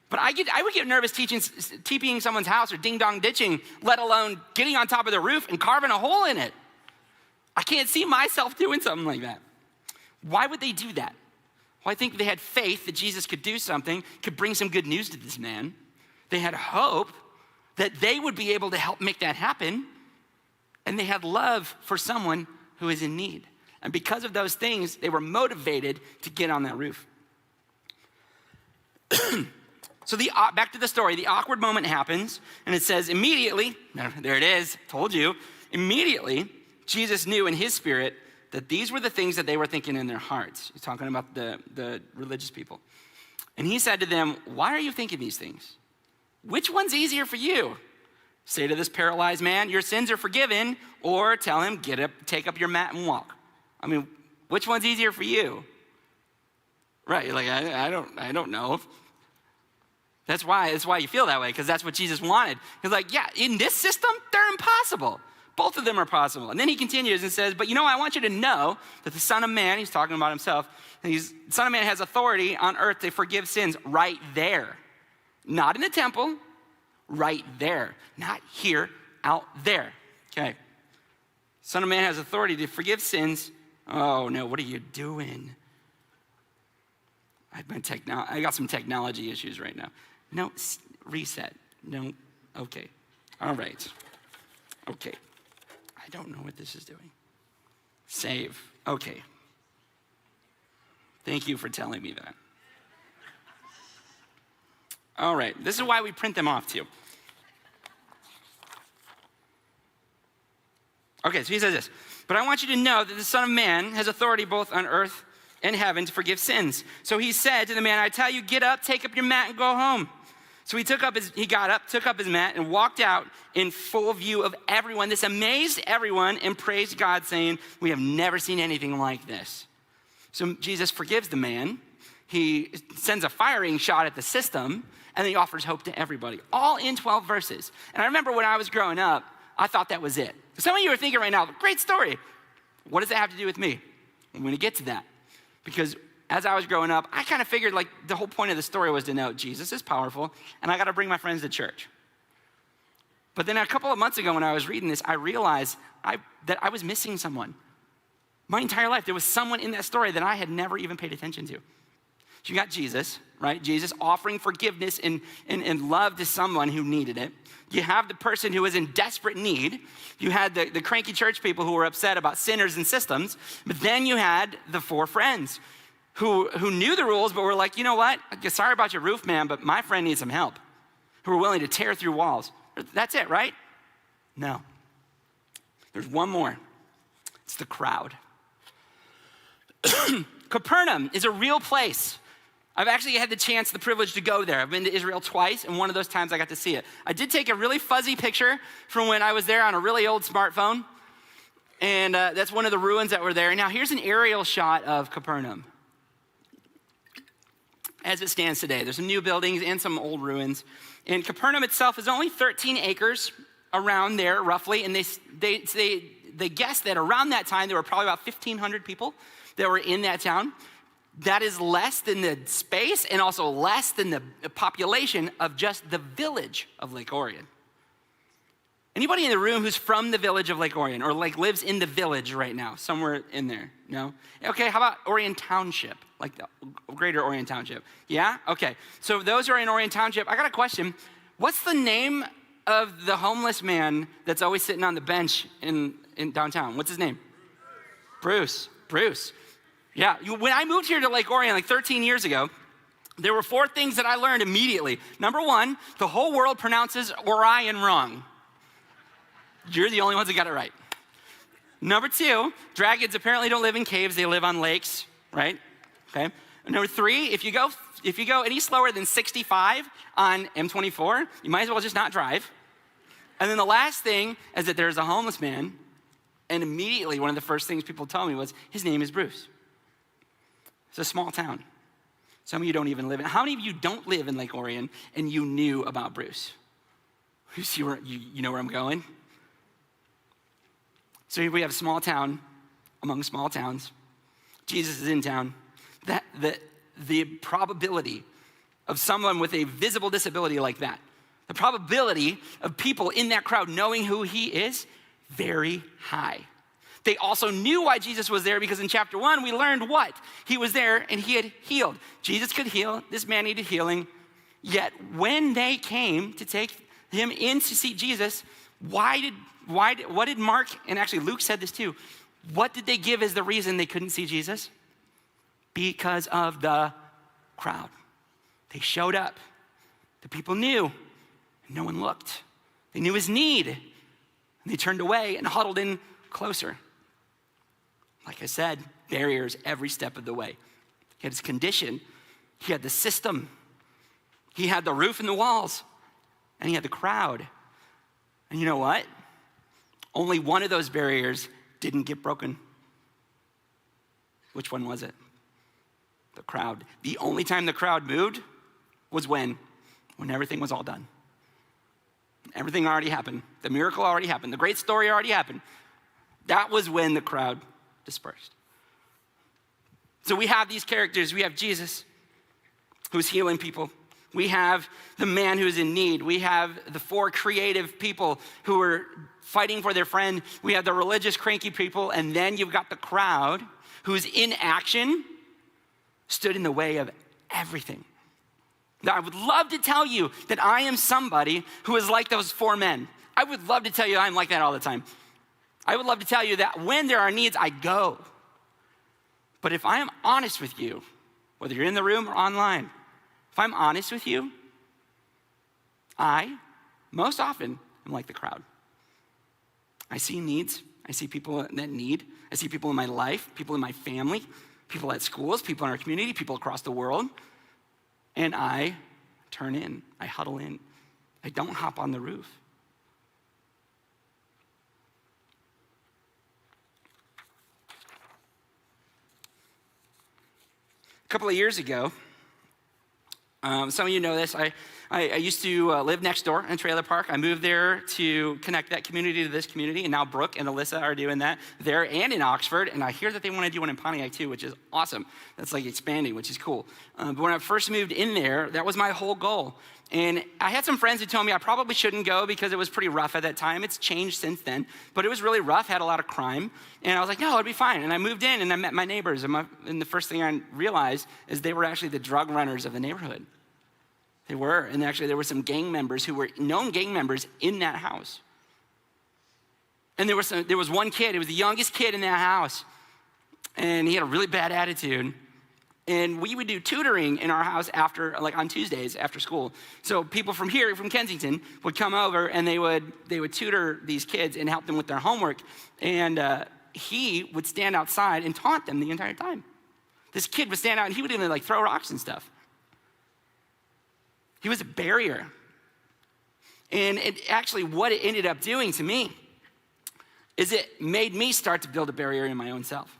But I would get nervous TPing someone's house or ding-dong ditching, let alone getting on top of the roof and carving a hole in it. I can't see myself doing something like that. Why would they do that? Well, I think they had faith that Jesus could do something, could bring some good news to this man. They had hope that they would be able to help make that happen. And they had love for someone who is in need. And because of those things, they were motivated to get on that roof. So back to the story, the awkward moment happens, and it says immediately, there it is, told you, immediately, Jesus knew in his spirit that these were the things that they were thinking in their hearts. He's talking about the religious people. And he said to them, why are you thinking these things? Which one's easier for you? Say to this paralyzed man, your sins are forgiven, or tell him, get up, take up your mat and walk. I mean, which one's easier for you? Right, you're like, I don't know. That's why you feel that way, because that's what Jesus wanted. He's like, yeah, in this system, they're impossible. Both of them are possible. And then he continues and says, but I want you to know that the Son of Man, he's talking about himself, and the Son of Man has authority on earth to forgive sins right there. Not in the temple, right there. Not here, out there. Okay. Son of Man has authority to forgive sins. Oh no, what are you doing? I got some technology issues right now. No, reset. No, okay. All right. Okay. I don't know what this is doing. Save. Okay. Thank you for telling me that. All right, this is why we print them off too. Okay, so he says this, but I want you to know that the Son of Man has authority both on earth and heaven to forgive sins. So he said to the man, I tell you, get up, take up your mat and go home. So he got up, took up his mat and walked out in full view of everyone. This amazed everyone and praised God saying, we have never seen anything like this. So Jesus forgives the man. He sends a firing shot at the system, and then he offers hope to everybody, all in 12 verses. And I remember when I was growing up, I thought that was it. Some of you are thinking right now, great story. What does that have to do with me? I'm going to get to that. Because as I was growing up, I kind of figured like the whole point of the story was to know Jesus is powerful, and I got to bring my friends to church. But then a couple of months ago when I was reading this, I realized that I was missing someone. My entire life, there was someone in that story that I had never even paid attention to. So you got Jesus, right? Jesus offering forgiveness and love to someone who needed it. You have the person who was in desperate need. You had the cranky church people who were upset about sinners and systems. But then you had the four friends who knew the rules, but were like, you know what? Sorry about your roof, man, but my friend needs some help. Who were willing to tear through walls. That's it, right? No. There's one more. It's the crowd. Capernaum is a real place. I've actually had the privilege to go there. I've been to Israel twice, and one of those times I got to see it. I did take a really fuzzy picture from when I was there on a really old smartphone, and that's one of the ruins that were there. Now, here's an aerial shot of Capernaum as it stands today. There's some new buildings and some old ruins. And Capernaum itself is only 13 acres around there, roughly, and they guess that around that time, there were probably about 1,500 people that were in that town. That is less than the space and also less than the population of just the village of Lake Orion. Anybody in the room who's from the village of Lake Orion or like lives in the village right now, somewhere in there? No? Okay, how about Orion Township, like the greater Orion Township? Yeah? Okay, so those who are in Orion Township, I got a question. What's the name of the homeless man that's always sitting on the bench in downtown? What's his name? Bruce. Yeah, when I moved here to Lake Orion like 13 years ago, there were 4 things that I learned immediately. Number 1, the whole world pronounces Orion wrong. You're the only ones that got it right. Number 2, dragons apparently don't live in caves, they live on lakes, right? Okay. And number 3, if you go any slower than 65 on M24, you might as well just not drive. And then the last thing is that there's a homeless man, and immediately one of the first things people told me was, his name is Bruce. It's a small town. Some of you don't even live in. How many of you don't live in Lake Orion and you knew about Bruce? You see where you know where I'm going? So here we have a small town among small towns. Jesus is in town. The probability of someone with a visible disability like that, the probability of people in that crowd knowing who he is, very high. They also knew why Jesus was there because in chapter 1, we learned what? He was there and he had healed. Jesus could heal. This man needed healing. Yet when they came to take him in to see Jesus, what did Mark, and actually Luke said this too, what did they give as the reason they couldn't see Jesus? Because of the crowd. They showed up. The people knew, and no one looked. They knew his need, and they turned away and huddled in closer. Like I said, barriers every step of the way. He had his condition, he had the system, he had the roof and the walls, and he had the crowd. And you know what? Only one of those barriers didn't get broken. Which one was it? The crowd. The only time the crowd moved was when everything was all done. Everything already happened. The miracle already happened. The great story already happened. That was when the crowd dispersed. So we have these characters. We have Jesus, who's healing people. We have the man who's in need. We have the 4 creative people who are fighting for their friend. We have the religious, cranky people. And then you've got the crowd who's in action, stood in the way of everything. Now, I would love to tell you that I am somebody who is like those 4 men. I would love to tell you I'm like that all the time. I would love to tell you that when there are needs, I go. But if I am honest with you, whether you're in the room or online, if I'm honest with you, I, most often, am like the crowd. I see needs. I see people that need. I see people in my life, people in my family, people at schools, people in our community, people across the world. And I turn in. I huddle in. I don't hop on the roof. A couple of years ago, some of you know this, I used to live next door in a trailer park. I moved there to connect that community to this community, and now Brooke and Alyssa are doing that there and in Oxford, and I hear that they want to do one in Pontiac too, which is awesome. That's like expanding, which is cool. But when I first moved in there, that was my whole goal. And I had some friends who told me I probably shouldn't go because it was pretty rough at that time. It's changed since then, but it was really rough, had a lot of crime. And I was like, no, it'll be fine. And I moved in and I met my neighbors, and the first thing I realized is they were actually the drug runners of the neighborhood. They were, and actually there were some gang members who were known gang members in that house. And there was one kid, it was the youngest kid in that house, and he had a really bad attitude. And we would do tutoring in our house after, like on Tuesdays after school. So people from here, from Kensington, would come over and they would tutor these kids and help them with their homework. And he would stand outside and taunt them the entire time. This kid would stand out and he would even like throw rocks and stuff. He was a barrier. And what it ended up doing to me is it made me start to build a barrier in my own self.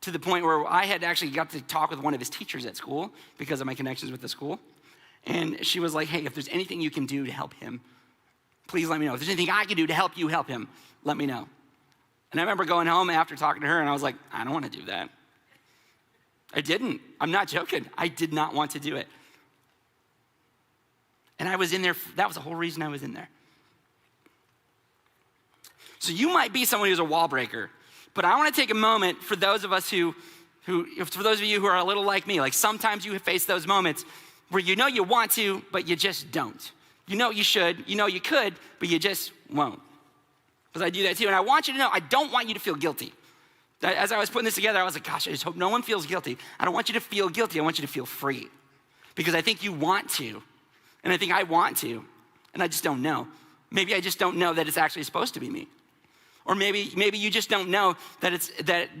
To the point where I had actually got to talk with one of his teachers at school because of my connections with the school. And she was like, hey, if there's anything you can do to help him, please let me know. If there's anything I can do to help you help him, let me know. And I remember going home after talking to her and I was like, I don't want to do that. I didn't. I'm not joking. I did not want to do it. And I was in there, that was the whole reason I was in there. So you might be someone who's a wall breaker, but I want to take a moment for those of us for those of you who are a little like me, like sometimes you face those moments where you know you want to, but you just don't. You know you should, you know you could, but you just won't. Because I do that too, and I want you to know, I don't want you to feel guilty. As I was putting this together, I was like, gosh, I just hope no one feels guilty. I don't want you to feel guilty, I want you to feel free. Because I think you want to, and I think I want to, and I just don't know. Maybe I just don't know that it's actually supposed to be me. Or maybe you just don't know that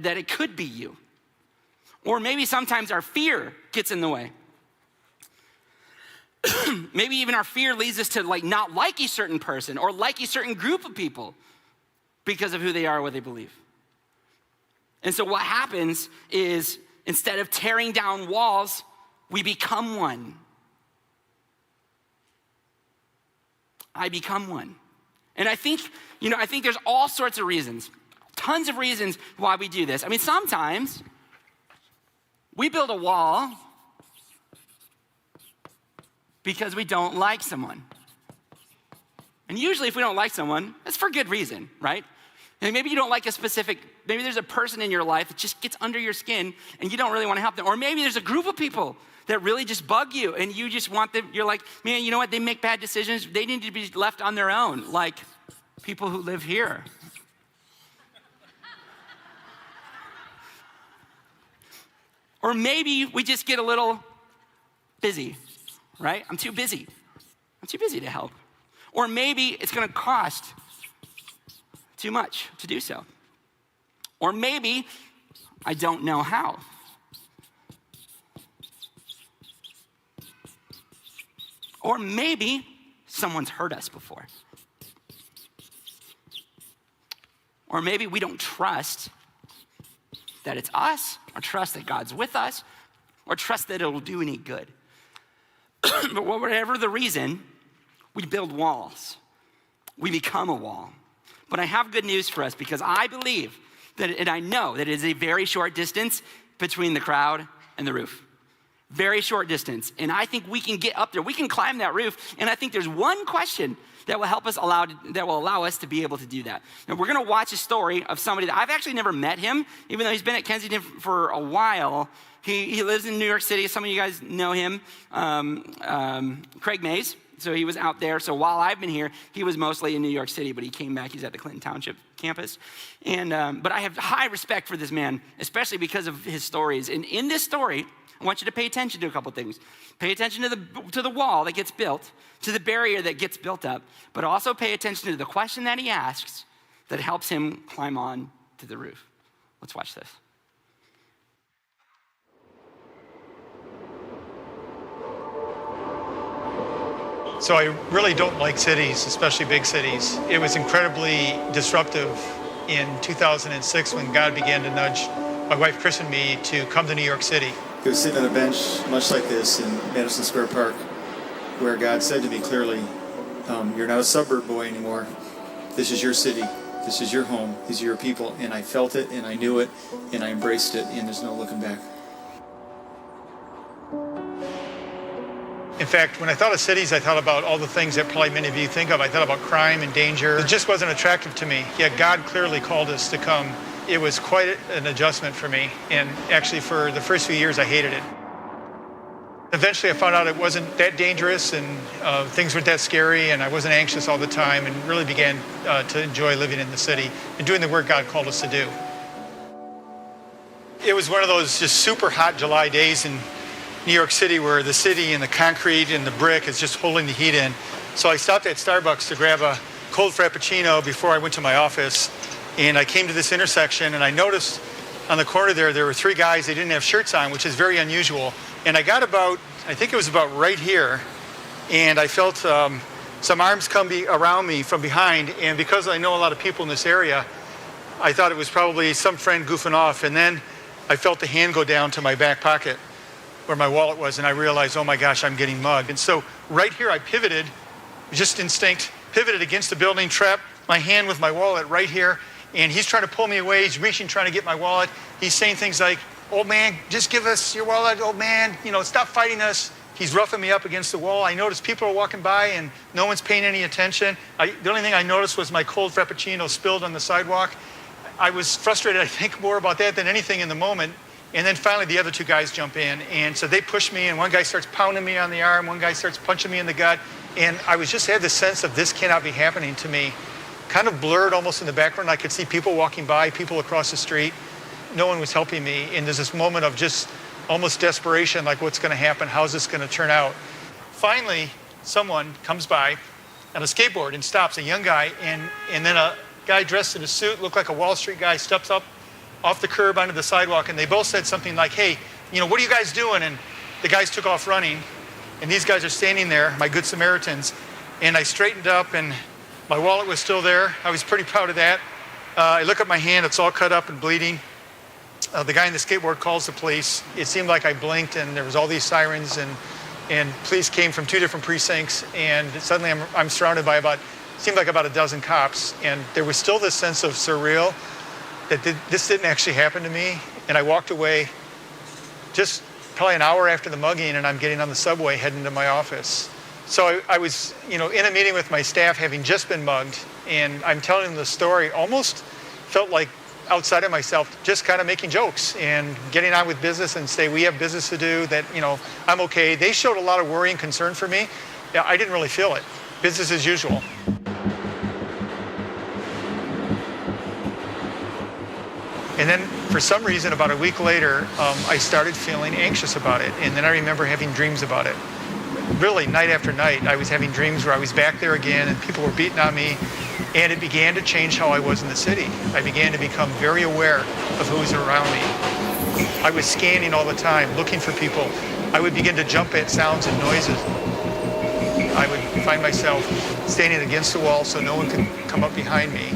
it could be you. Or maybe sometimes our fear gets in the way. Maybe even our fear leads us to not like a certain person or like a certain group of people because of who they are or what they believe. And so what happens is instead of tearing down walls, we become one. I become one. And I think there's all sorts of reasons, tons of reasons why we do this. I mean, sometimes we build a wall because we don't like someone. And usually if we don't like someone, it's for good reason, right? And maybe you don't like maybe there's a person in your life that just gets under your skin and you don't really want to help them. Or maybe there's a group of people that really just bug you and you just want them, you're like, man, you know what? They make bad decisions. They need to be left on their own, like people who live here. Or maybe we just get a little busy, right? I'm too busy to help. Or maybe it's gonna cost too much to do so. Or maybe I don't know how. Or maybe someone's hurt us before. Or maybe we don't trust that it's us, or trust that God's with us, or trust that it'll do any good. But whatever the reason, we build walls. We become a wall. But I have good news for us, because I believe that, and I know that it is a very short distance between the crowd and the roof. Very short distance. And I think we can get up there. We can climb that roof. And I think there's one question that will allow us to be able to do that. And we're gonna watch a story of somebody that I've actually never met him, even though he's been at Kensington for a while. He lives in New York City. Some of you guys know him, Craig Mays. So he was out there. So while I've been here, he was mostly in New York City, but he came back. He's at the Clinton Township campus. And but I have high respect for this man, especially because of his stories. And in this story, I want you to pay attention to a couple things. Pay attention to the wall that gets built, to the barrier that gets built up, but also pay attention to the question that he asks that helps him climb on to the roof. Let's watch this. So I really don't like cities, especially big cities. It was incredibly disruptive in 2006 when God began to nudge my wife Chris and me to come to New York City. I was sitting on a bench much like this in Madison Square Park, where God said to me clearly, you're not a suburb boy anymore. This is your city. This is your home. These are your people. And I felt it, and I knew it, and I embraced it, and there's no looking back. In fact, when I thought of cities, I thought about all the things that probably many of you think of. I thought about crime and danger. It just wasn't attractive to me. Yet God clearly called us to come. It was quite an adjustment for me. And actually, for the first few years, I hated it. Eventually, I found out it wasn't that dangerous and things weren't that scary, and I wasn't anxious all the time, and really began to enjoy living in the city and doing the work God called us to do. It was one of those just super hot July days in New York City where the city and the concrete and the brick is just holding the heat in. So I stopped at Starbucks to grab a cold Frappuccino before I went to my office. And I came to this intersection and I noticed on the corner there were three guys. They didn't have shirts on, which is very unusual. And I got I think it was about right here. And I felt some arms come around me from behind. And because I know a lot of people in this area, I thought it was probably some friend goofing off. And then I felt the hand go down to my back pocket where my wallet was, and I realized, oh my gosh, I'm getting mugged. And so right here I pivoted, just instinct, pivoted against the building, trapped my hand with my wallet right here, and he's trying to pull me away. He's reaching, trying to get my wallet. He's saying things like, old man, just give us your wallet, old man, stop fighting us. He's roughing me up against the wall. I noticed people are walking by and no one's paying any attention. The only thing I noticed was my cold Frappuccino spilled on the sidewalk. I was frustrated, I think, more about that than anything in the moment. And then finally the other two guys jump in, and so they push me, and one guy starts pounding me on the arm, one guy starts punching me in the gut, and I had this sense of this cannot be happening to me. Kind of blurred almost in the background. I could see people walking by, people across the street. No one was helping me, and there's this moment of just almost desperation, like what's gonna happen, how's this gonna turn out? Finally, someone comes by on a skateboard and stops, a young guy, and then a guy dressed in a suit, looked like a Wall Street guy, steps up off the curb onto the sidewalk, and they both said something like, hey, what are you guys doing? And the guys took off running, and these guys are standing there, my good Samaritans, and I straightened up, and my wallet was still there. I was pretty proud of that. I look at my hand, it's all cut up and bleeding. The guy in the skateboard calls the police. It seemed like I blinked, and there was all these sirens, and and police came from 2 different precincts, and suddenly I'm surrounded by seemed like about a dozen cops, and there was still this sense of surreal that this didn't actually happen to me. And I walked away just probably an hour after the mugging, and I'm getting on the subway heading to my office. So I was, in a meeting with my staff, having just been mugged, and I'm telling them the story, almost felt like outside of myself, just kind of making jokes and getting on with business and say, we have business to do, that, I'm okay. They showed a lot of worry and concern for me. Yeah, I didn't really feel it. Business as usual. And then for some reason, about a week later, I started feeling anxious about it. And then I remember having dreams about it. Really, night after night, I was having dreams where I was back there again and people were beating on me. And it began to change how I was in the city. I began to become very aware of who was around me. I was scanning all the time, looking for people. I would begin to jump at sounds and noises. I would find myself standing against the wall so no one could come up behind me.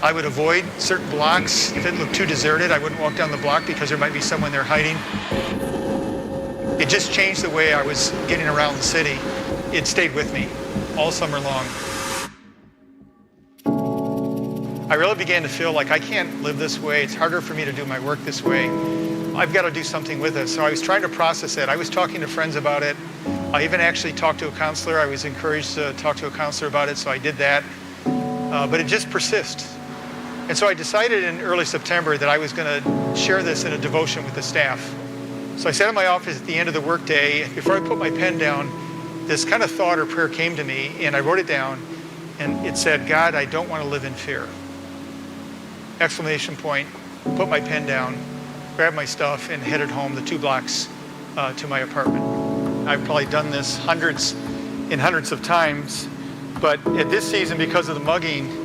I would avoid certain blocks. If it looked too deserted, I wouldn't walk down the block because there might be someone there hiding. It just changed the way I was getting around the city. It stayed with me all summer long. I really began to feel like I can't live this way. It's harder for me to do my work this way. I've got to do something with it. So I was trying to process it. I was talking to friends about it. I even actually talked to a counselor. I was encouraged to talk to a counselor about it, so I did that. But it just persists. And so I decided in early September that I was going to share this in a devotion with the staff. So I sat in my office at the end of the workday. Before I put my pen down, this kind of thought or prayer came to me, and I wrote it down, and it said, God, I don't want to live in fear. Exclamation point, put my pen down, grabbed my stuff, and headed home the 2 blocks to my apartment. I've probably done this hundreds of times, but at this season, because of the mugging,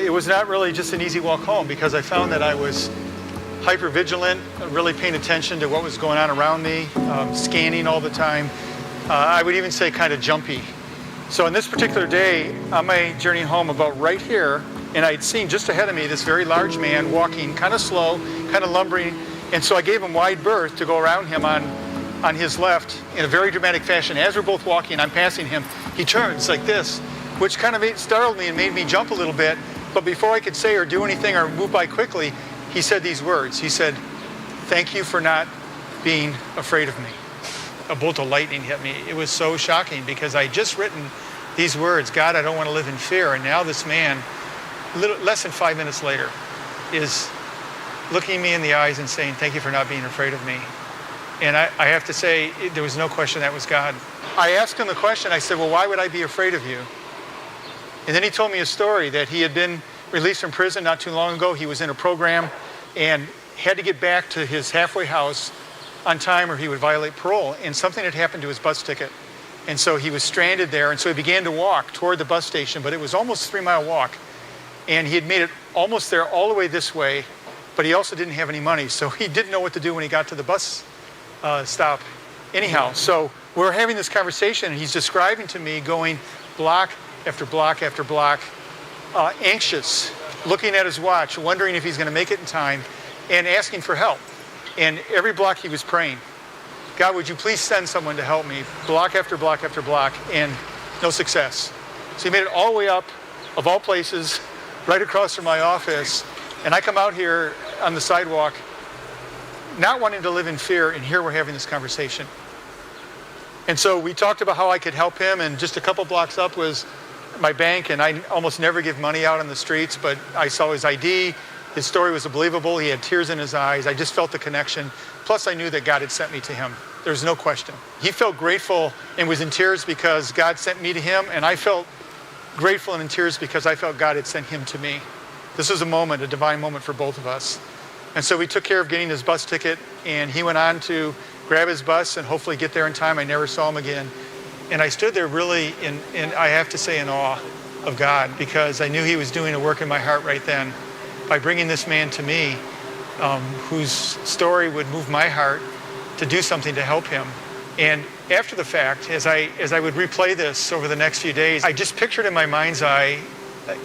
it was not really just an easy walk home, because I found that I was hyper vigilant, really paying attention to what was going on around me, scanning all the time. I would even say kind of jumpy. So on this particular day, on my journey home, about right here, and I'd seen just ahead of me this very large man walking kind of slow, kind of lumbering, and so I gave him wide berth to go around him on his left in a very dramatic fashion. As we're both walking, I'm passing him, he turns like this, which kind of startled me and made me jump a little bit. But before I could say or do anything or move by quickly, he said these words. He said, thank you for not being afraid of me. A bolt of lightning hit me. It was so shocking because I just written these words, God, I don't want to live in fear. And now this man, less than 5 minutes later, is looking me in the eyes and saying, thank you for not being afraid of me. And I have to say, there was no question that was God. I asked him the question, I said, well, why would I be afraid of you? And then he told me a story that he had been released from prison not too long ago. He was in a program and had to get back to his halfway house on time or he would violate parole. And something had happened to his bus ticket. And so he was stranded there. And so he began to walk toward the bus station, but it was almost a 3-mile walk. And he had made it almost there all the way this way, but he also didn't have any money. So he didn't know what to do when he got to the bus stop anyhow. So we're having this conversation and he's describing to me going block after block after block, anxious, looking at his watch, wondering if he's going to make it in time, and asking for help. And every block he was praying, God, would you please send someone to help me? Block after block after block, and no success. So he made it all the way up, of all places, right across from my office, and I come out here on the sidewalk, not wanting to live in fear, and here we're having this conversation. And so we talked about how I could help him, and just a couple blocks up was my bank, and I almost never give money out on the streets, but I saw his ID. His story was believable. He had tears in his eyes. I just felt the connection. Plus, I knew that God had sent me to him. There was no question. He felt grateful and was in tears because God sent me to him, and I felt grateful and in tears because I felt God had sent him to me. This was a moment, a divine moment for both of us. And so we took care of getting his bus ticket, and he went on to grab his bus and hopefully get there in time. I never saw him again. And I stood there really I have to say, in awe of God, because I knew he was doing a work in my heart right then by bringing this man to me, whose story would move my heart to do something to help him. And after the fact, as I would replay this over the next few days, I just pictured in my mind's eye,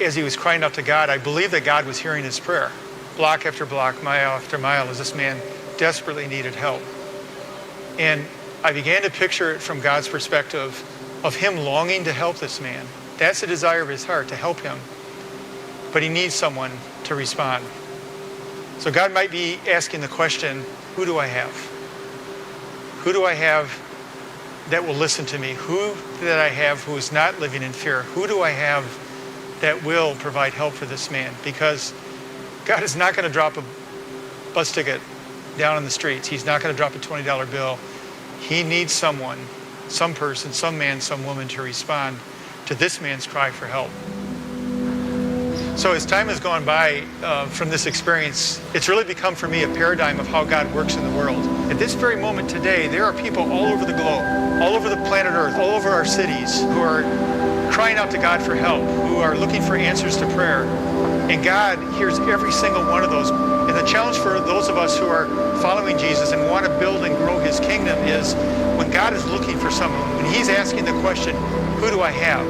as he was crying out to God, I believe that God was hearing his prayer. Block after block, mile after mile, as this man desperately needed help. And I began to picture it from God's perspective of him longing to help this man. That's the desire of his heart, to help him. But he needs someone to respond. So God might be asking the question, who do I have? Who do I have that will listen to me? Who that I have who is not living in fear? Who do I have that will provide help for this man? Because God is not going to drop a bus ticket down on the streets. He's not going to drop a $20 bill. He needs someone, some person, some man, some woman to respond to this man's cry for help. So as time has gone by from this experience, it's really become for me a paradigm of how God works in the world. At this very moment today, there are people all over the globe, all over the planet Earth, all over our cities who are crying out to God for help, who are looking for answers to prayer. And God hears every single one of those. And the challenge for those of us who are following Jesus and want to build and grow his kingdom is when God is looking for someone, when he's asking the question, who do I have?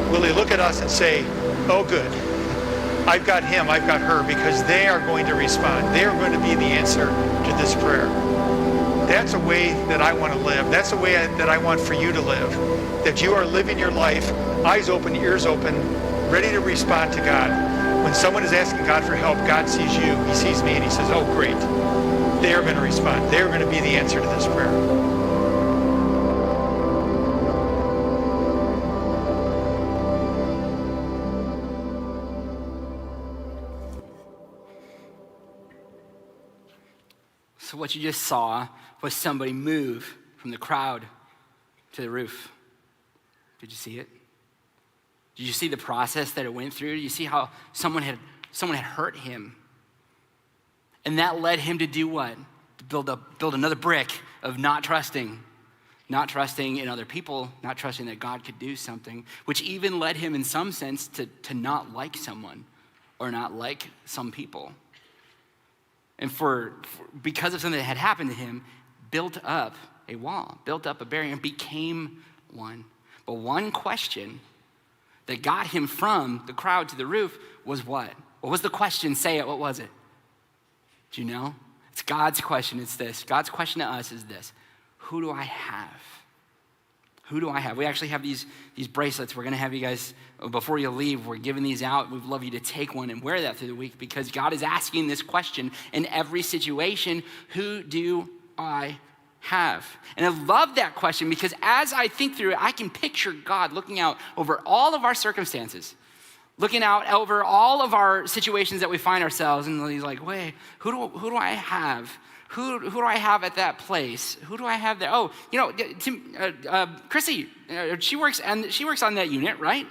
Will he look at us and say, oh good, I've got him, I've got her, because they are going to respond. They are going to be the answer to this prayer. That's a way that I want to live. That's a way that I want for you to live. That you are living your life, eyes open, ears open, ready to respond to God. When someone is asking God for help, God sees you, he sees me, and he says, oh great, they are going to respond. They are going to be the answer to this prayer. So what you just saw was somebody move from the crowd to the roof. Did you see it? Did you see the process that it went through? Did you see how someone had hurt him? And that led him to do what? To build another brick of not trusting in other people, not trusting that God could do something, which even led him in some sense to not like someone or not like some people. And because of something that had happened to him, built up a wall, built up a barrier, and became one. But one question that got him from the crowd to the roof was what? What was the question? Say it. What was it? Do you know? It's God's question. It's this. God's question to us is this. Who do I have? Who do I have? We actually have these bracelets. We're going to have you guys, before you leave, we're giving these out. We'd love you to take one and wear that through the week because God is asking this question in every situation. Who do I have? And I love that question because as I think through it, I can picture God looking out over all of our circumstances, looking out over all of our situations that we find ourselves, and he's like, wait, who do I have? Who do I have at that place? Who do I have there? Oh, Chrissy, she works on that unit, right?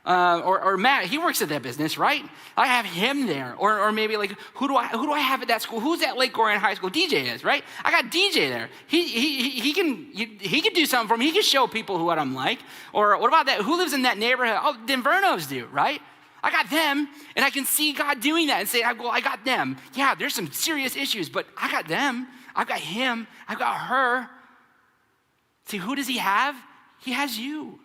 Or Matt, he works at that business, right? I have him there. Or maybe like, who do I have at that school? Who's at Lake Orion High School? DJ is, right? I got DJ there. He can do something for me. He can show people what I'm like. Or what about that? Who lives in that neighborhood? Oh, Denvernos do, right? I got them, and I can see God doing that and say, well, I got them. Yeah, there's some serious issues, but I got them. I've got him. I've got her. See, who does he have? He has you.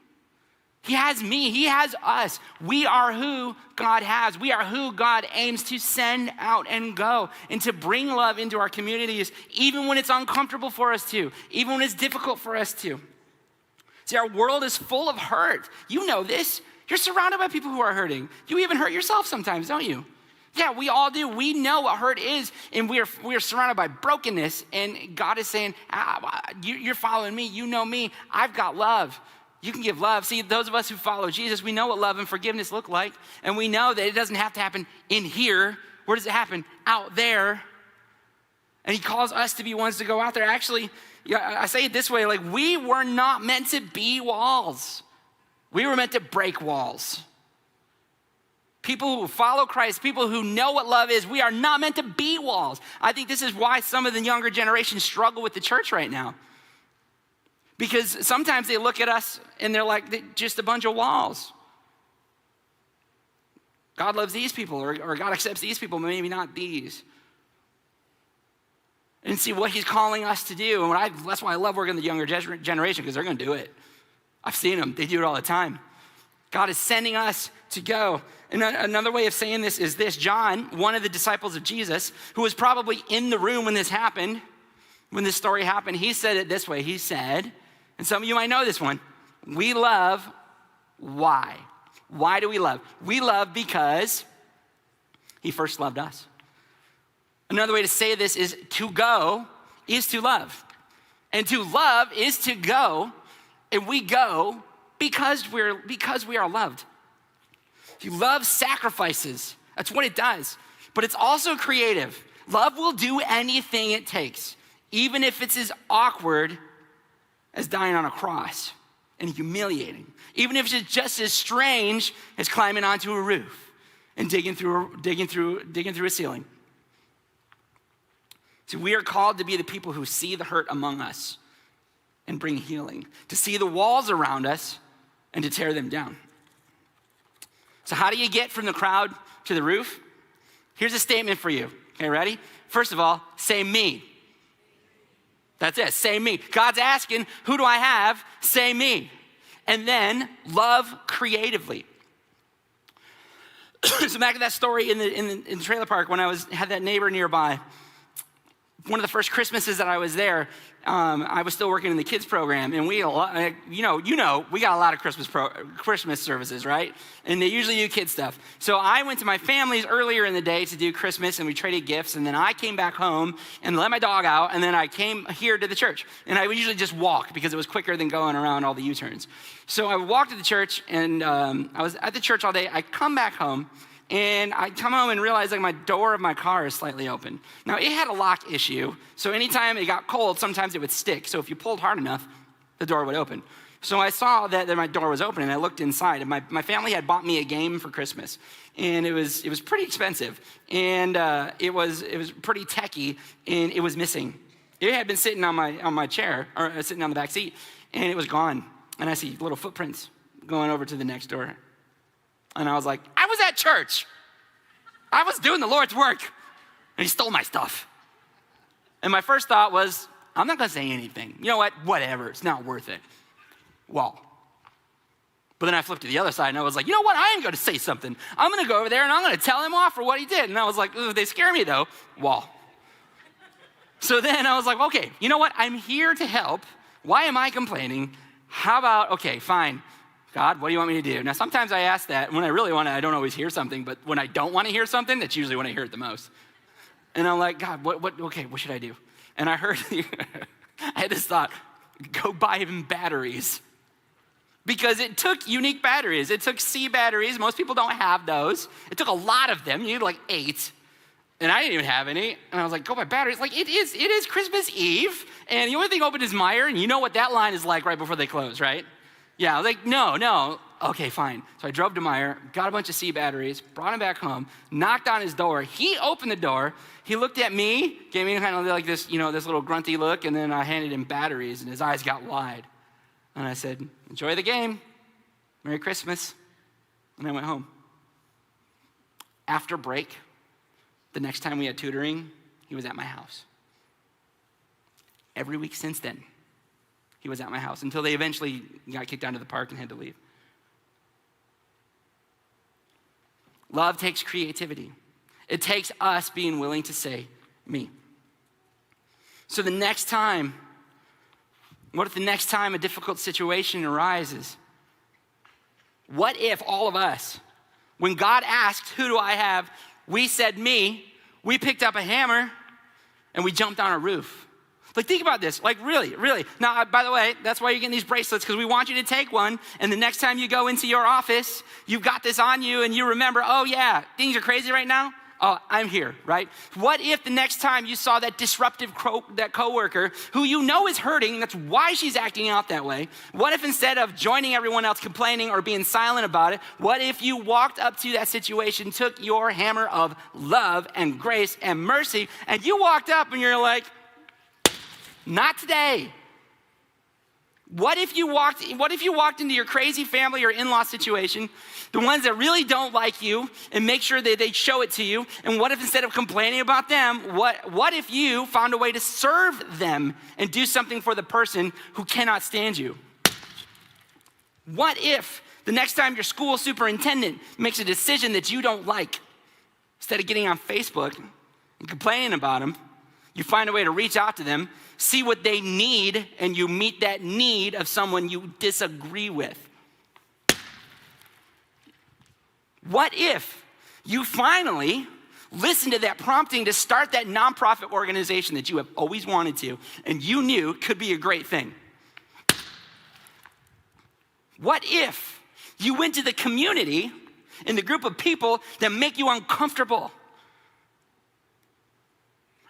He has me. He has us. We are who God has. We are who God aims to send out and go and to bring love into our communities, even when it's uncomfortable for us to, even when it's difficult for us to. See, our world is full of hurt. You know this. You're surrounded by people who are hurting. You even hurt yourself sometimes, don't you? Yeah, we all do. We know what hurt is, and we are surrounded by brokenness, and God is saying, you're following me. You know me. I've got love. You can give love. See, those of us who follow Jesus, we know what love and forgiveness look like, and we know that it doesn't have to happen in here. Where does it happen? Out there. And he calls us to be ones to go out there. Actually, I say it this way, like we were not meant to be walls. We were meant to break walls. People who follow Christ, people who know what love is, we are not meant to be walls. I think this is why some of the younger generation struggle with the church right now. Because sometimes they look at us and they're like, just a bunch of walls. God loves these people, or God accepts these people, but maybe not these. And see what he's calling us to do. And that's why I love working with the younger generation, because they're going to do it. I've seen them. They do it all the time. God is sending us to go. And another way of saying this is this. John, one of the disciples of Jesus, who was probably in the room when this happened, when this story happened, he said it this way. He said, and some of you might know this one, we love, why? Why do we love? We love because he first loved us. Another way to say this is to go is to love. And to love is to go, and we go because we are loved. Love sacrifices. That's what it does. But it's also creative. Love will do anything it takes, even if it's as awkward as dying on a cross and humiliating. Even if it's just as strange as climbing onto a roof and digging through a ceiling. See, we are called to be the people who see the hurt among us and bring healing, to see the walls around us and to tear them down. So how do you get from the crowd to the roof? Here's a statement for you. Okay, ready? First of all, say me. That's it, say me. God's asking, who do I have? Say me. And then love creatively. So back to that story in the trailer park when I had that neighbor nearby. One of the first Christmases that I was there, I was still working in the kids program, and we got a lot of Christmas services, right? And they usually do kid stuff. So I went to my family's earlier in the day to do Christmas, and we traded gifts, and then I came back home and let my dog out, and then I came here to the church. And I would usually just walk because it was quicker than going around all the U-turns. So I walked to the church, and I was at the church all day. I come back home, and I come home and realize like my door of my car is slightly open. Now it had a lock issue, so anytime it got cold, sometimes it would stick. So if you pulled hard enough, the door would open. So I saw that my door was open and I looked inside, and my family had bought me a game for Christmas. And it was pretty expensive, and it was pretty techy, and it was missing. It had been sitting on my chair, or sitting on the back seat, and it was gone. And I see little footprints going over to the next door. And I was like, I was at church. I was doing the Lord's work. And he stole my stuff. And my first thought was, I'm not going to say anything. You know what? Whatever. It's not worth it. Well, but then I flipped to the other side and I was like, you know what? I am going to say something. I'm going to go over there and I'm going to tell him off for what he did. And I was like, they scare me though. Well. So then I was like, okay, you know what? I'm here to help. Why am I complaining? How about, okay, fine. God, what do you want me to do? Now, sometimes I ask that. When I really want to, I don't always hear something. But when I don't want to hear something, that's usually when I hear it the most. And I'm like, God, what should I do? And I heard, I had this thought, go buy him batteries. Because it took unique batteries. It took C batteries. Most people don't have those. It took a lot of them. You need like 8. And I didn't even have any. And I was like, go buy batteries. Like, it is Christmas Eve. And the only thing open is Meijer. And you know what that line is like right before they close, right? Yeah, I was like, no. Okay, fine. So I drove to Meijer, got a bunch of C batteries, brought him back home, knocked on his door. He opened the door. He looked at me, gave me kind of like this, this little grunty look, and then I handed him batteries, and his eyes got wide. And I said, enjoy the game. Merry Christmas. And I went home. After break, the next time we had tutoring, he was at my house. Every week since then, he was at my house until they eventually got kicked out of the park and had to leave. Love takes creativity. It takes us being willing to say, me. So what if the next time a difficult situation arises? What if all of us, when God asked, who do I have? We said me, we picked up a hammer and we jumped on a roof. Like, think about this. Like, really. Now, by the way, that's why you're getting these bracelets, because we want you to take one, and the next time you go into your office, you've got this on you, and you remember, oh, yeah, things are crazy right now. Oh, I'm here, right? What if the next time you saw that disruptive that coworker who you know is hurting, that's why she's acting out that way, what if instead of joining everyone else complaining or being silent about it, what if you walked up to that situation, took your hammer of love and grace and mercy, and you walked up and you're like, not today. What if you walked into your crazy family or in-law situation, the ones that really don't like you, and make sure that they show it to you? And what if instead of complaining about them, what if you found a way to serve them and do something for the person who cannot stand you? What if the next time your school superintendent makes a decision that you don't like, instead of getting on Facebook and complaining about him, You find a way to reach out to them, see what they need, and you meet that need of someone you disagree with. What if you finally listen to that prompting to start that nonprofit organization that you have always wanted to and you knew could be a great thing? What if you went to the community and the group of people that make you uncomfortable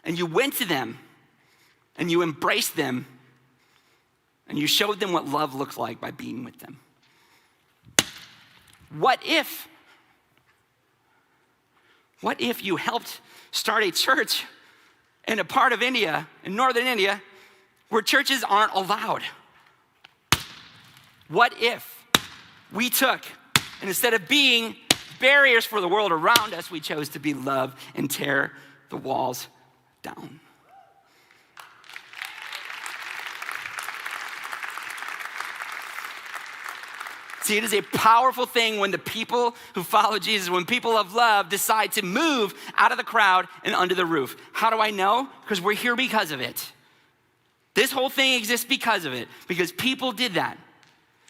and you went to them and you embraced them and you showed them what love looks like by being with them? What if you helped start a church in a part of India, in northern India, where churches aren't allowed? What if we took, and instead of being barriers for the world around us, we chose to be love and tear the walls down? See, it is a powerful thing when the people who follow Jesus, when people of love decide to move out of the crowd and under the roof. How do I know? Because we're here because of it. This whole thing exists because of it, because people did that.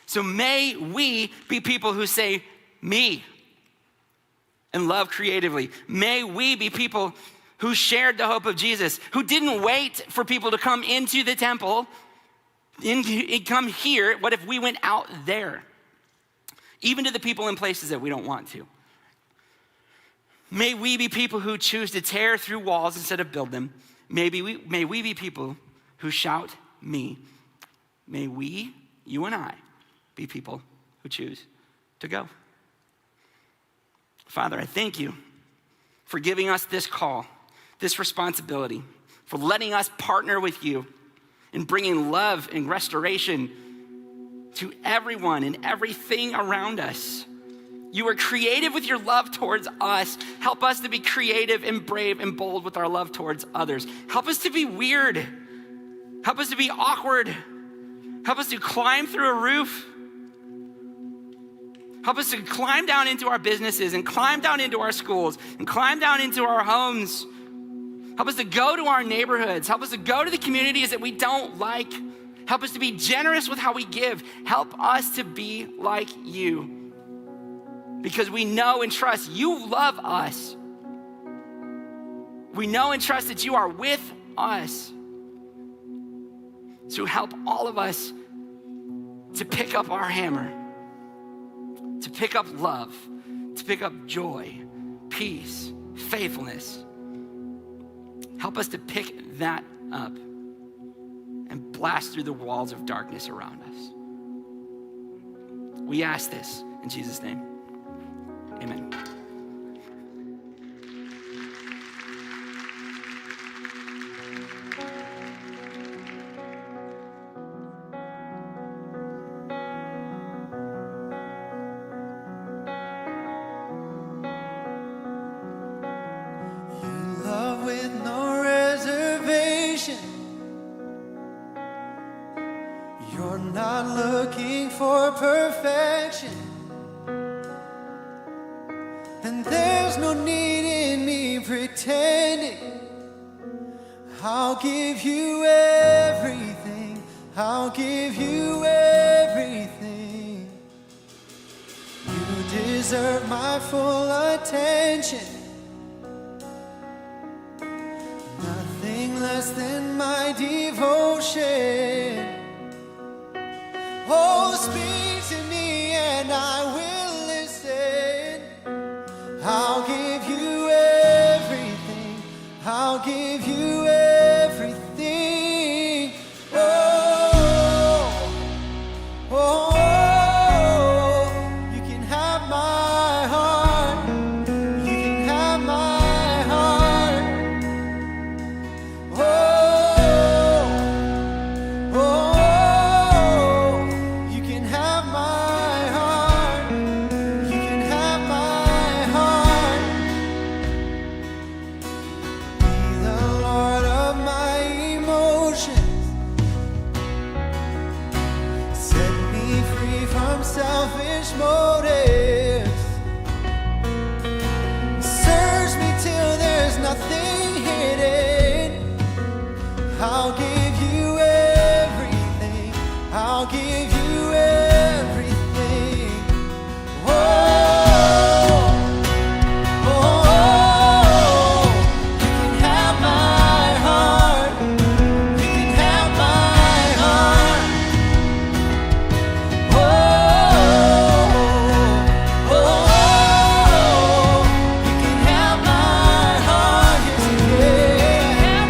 So may we be people who say, me, and love creatively. May we be people who shared the hope of Jesus, who didn't wait for people to come into the temple, come here. What if we went out there? Even to the people in places that we don't want to. May we be people who choose to tear through walls instead of build them. May we be people who shout, me. May we, you and I, be people who choose to go. Father, I thank you for giving us this call, this responsibility, for letting us partner with you in bringing love and restoration to everyone and everything around us. You are creative with your love towards us. Help us to be creative and brave and bold with our love towards others. Help us to be weird. Help us to be awkward. Help us to climb through a roof. Help us to climb down into our businesses and climb down into our schools and climb down into our homes. Help us to go to our neighborhoods. Help us to go to the communities that we don't like. Help us to be generous with how we give. Help us to be like you. Because we know and trust you love us. We know and trust that you are with us. So help all of us to pick up our hammer, to pick up love, to pick up joy, peace, faithfulness. Help us to pick that up and blast through the walls of darkness around us. We ask this in Jesus' name. Amen. Love with no reservation. You're not looking for perfection. And there's no need in me pretending. I'll give you everything. I'll give you everything. You deserve my full attention. Nothing less than my devotion. Oh, speak to me and I will listen. I'll give you everything. I'll give you everything. Oh, oh, oh, you can have my heart. You can have my heart. Oh, I'll give you everything. I'll give you everything. Whoa, oh, you can have my heart. You can have my heart. Whoa, oh, you can have my heart. Yes, you can.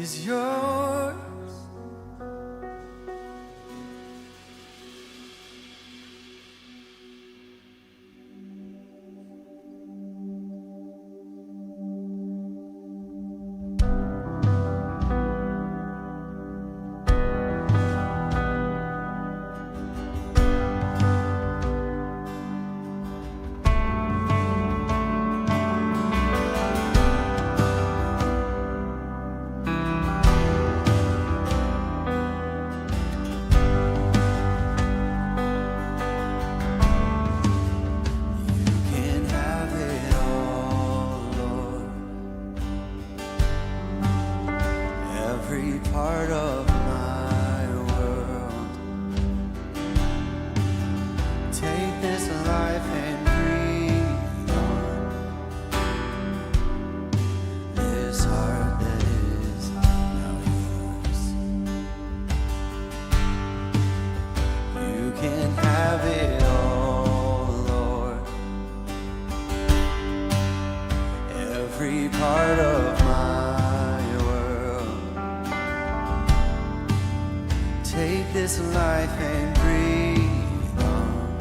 is yours. Part of my world. Take this life and breathe on this heart that is now yours. You can have it all, Lord. Every part of my world. Take this life and breathe on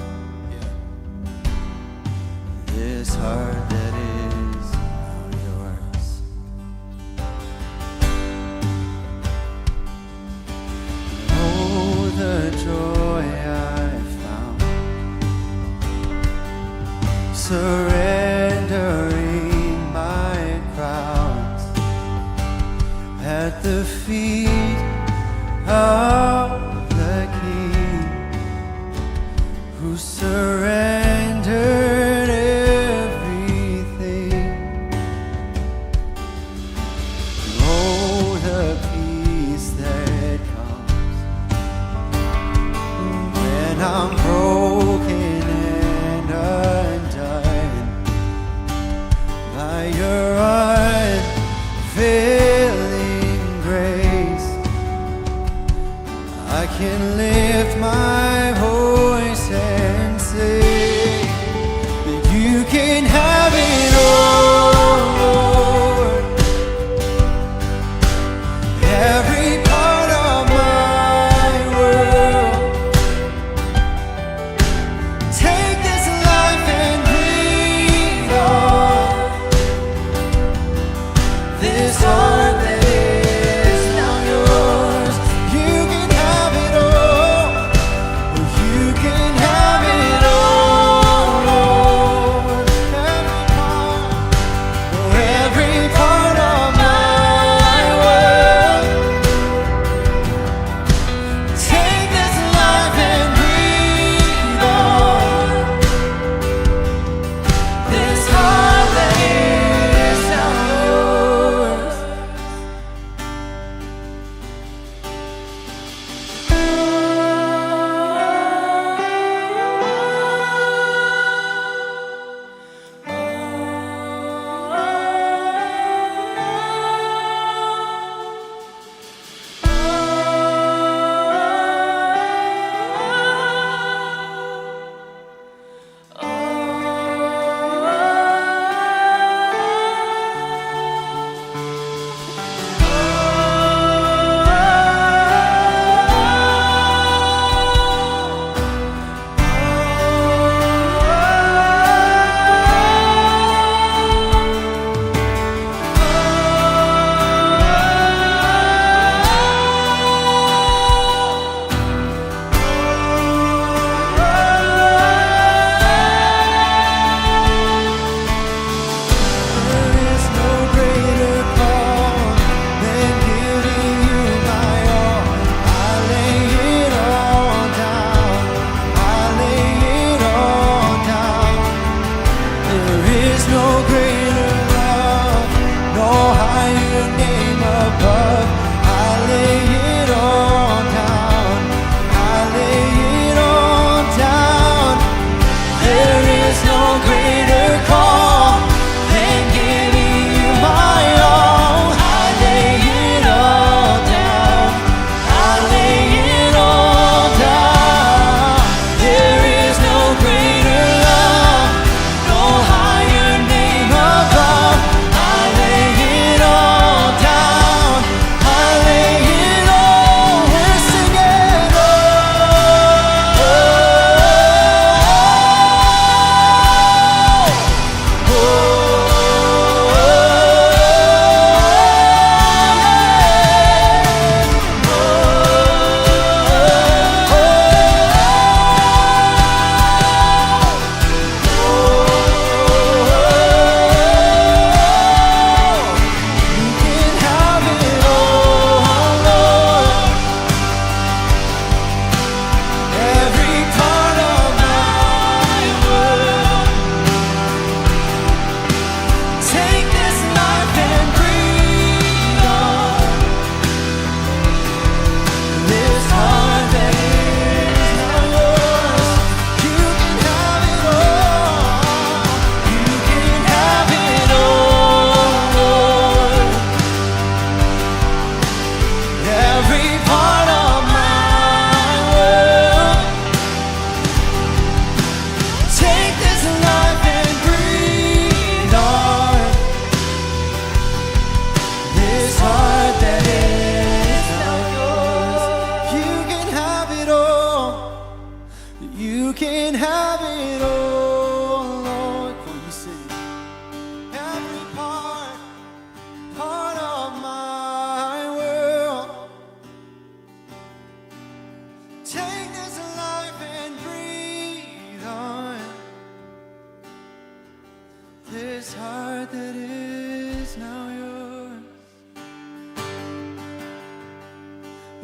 this heart that is now yours. Oh, the joy I found surrendering my crowns at the feet of the King who surrendered everything. Oh, the peace that comes when I'm broken and undone by your unfailing grace. I can lift my voice and say that you can have it all, Lord. Every part of my world. Take this life and breathe on this heart that is now yours. You can have it all.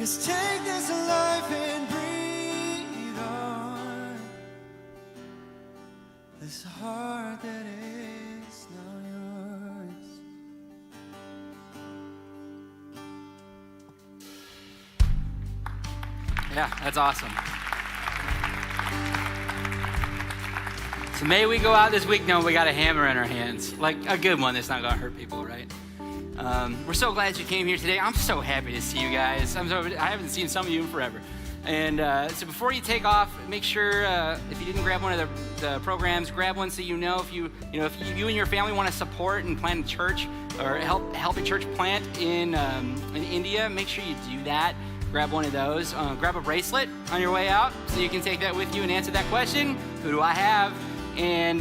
Yes, take this life and breathe on this heart that is now yours. Yeah, that's awesome. So may we go out this week knowing we got a hammer in our hands, like a good one that's not gonna hurt people, right? We're so glad you came here today. I'm so happy to see you guys. I haven't seen some of you in forever. And so before you take off, make sure if you didn't grab one of the programs, grab one so you know if you and your family want to support and plant a church or help a church plant in India. Make sure you do that. Grab one of those. Grab a bracelet on your way out so you can take that with you and answer that question. Who do I have? And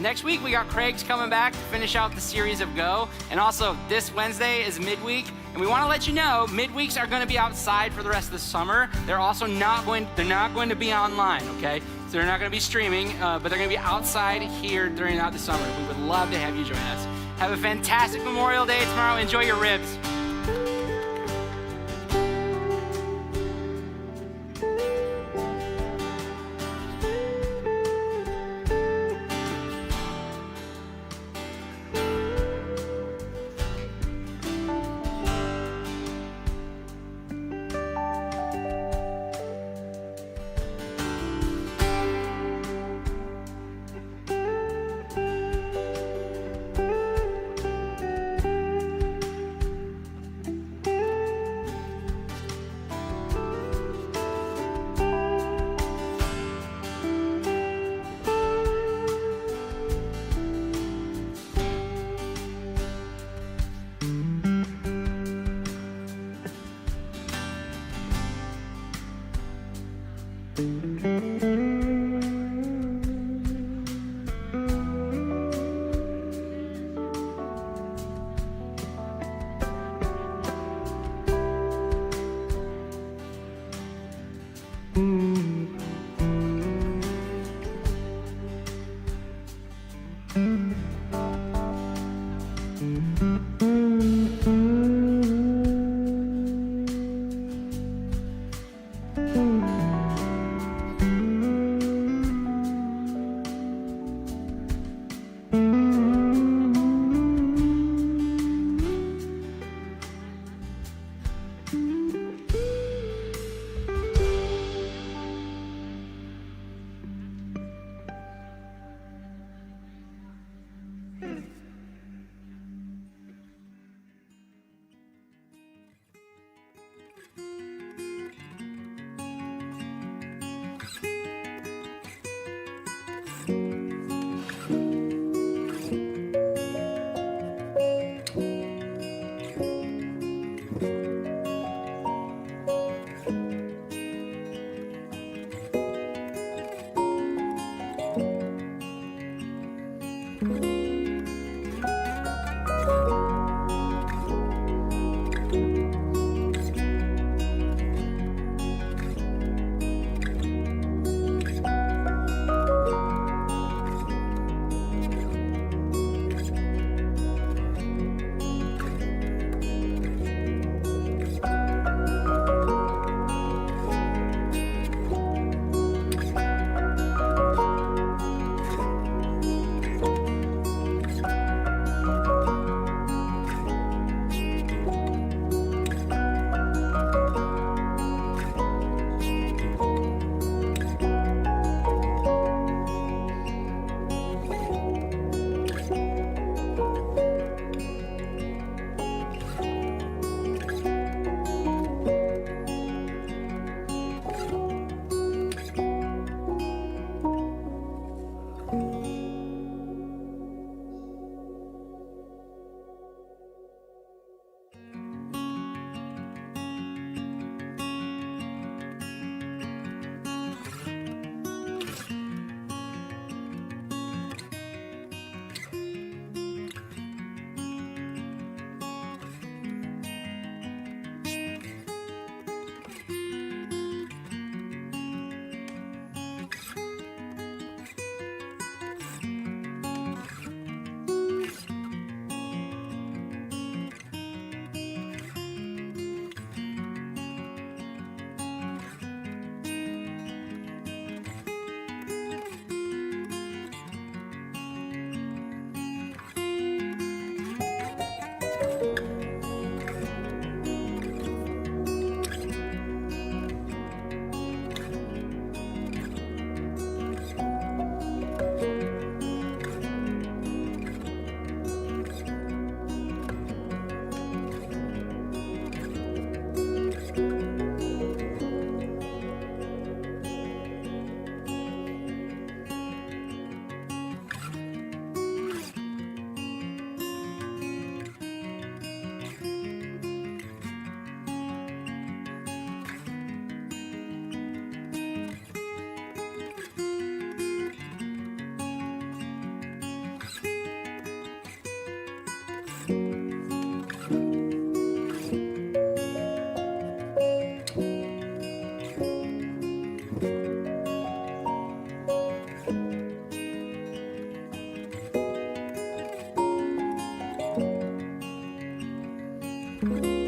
next week, we got Craig's coming back to finish out the series of Go. And also, this Wednesday is midweek. And we want to let you know, midweeks are going to be outside for the rest of the summer. They're also not going to be online, okay? So they're not going to be streaming, but they're going to be outside here during the summer. We would love to have you join us. Have a fantastic Memorial Day tomorrow. Enjoy your ribs. day.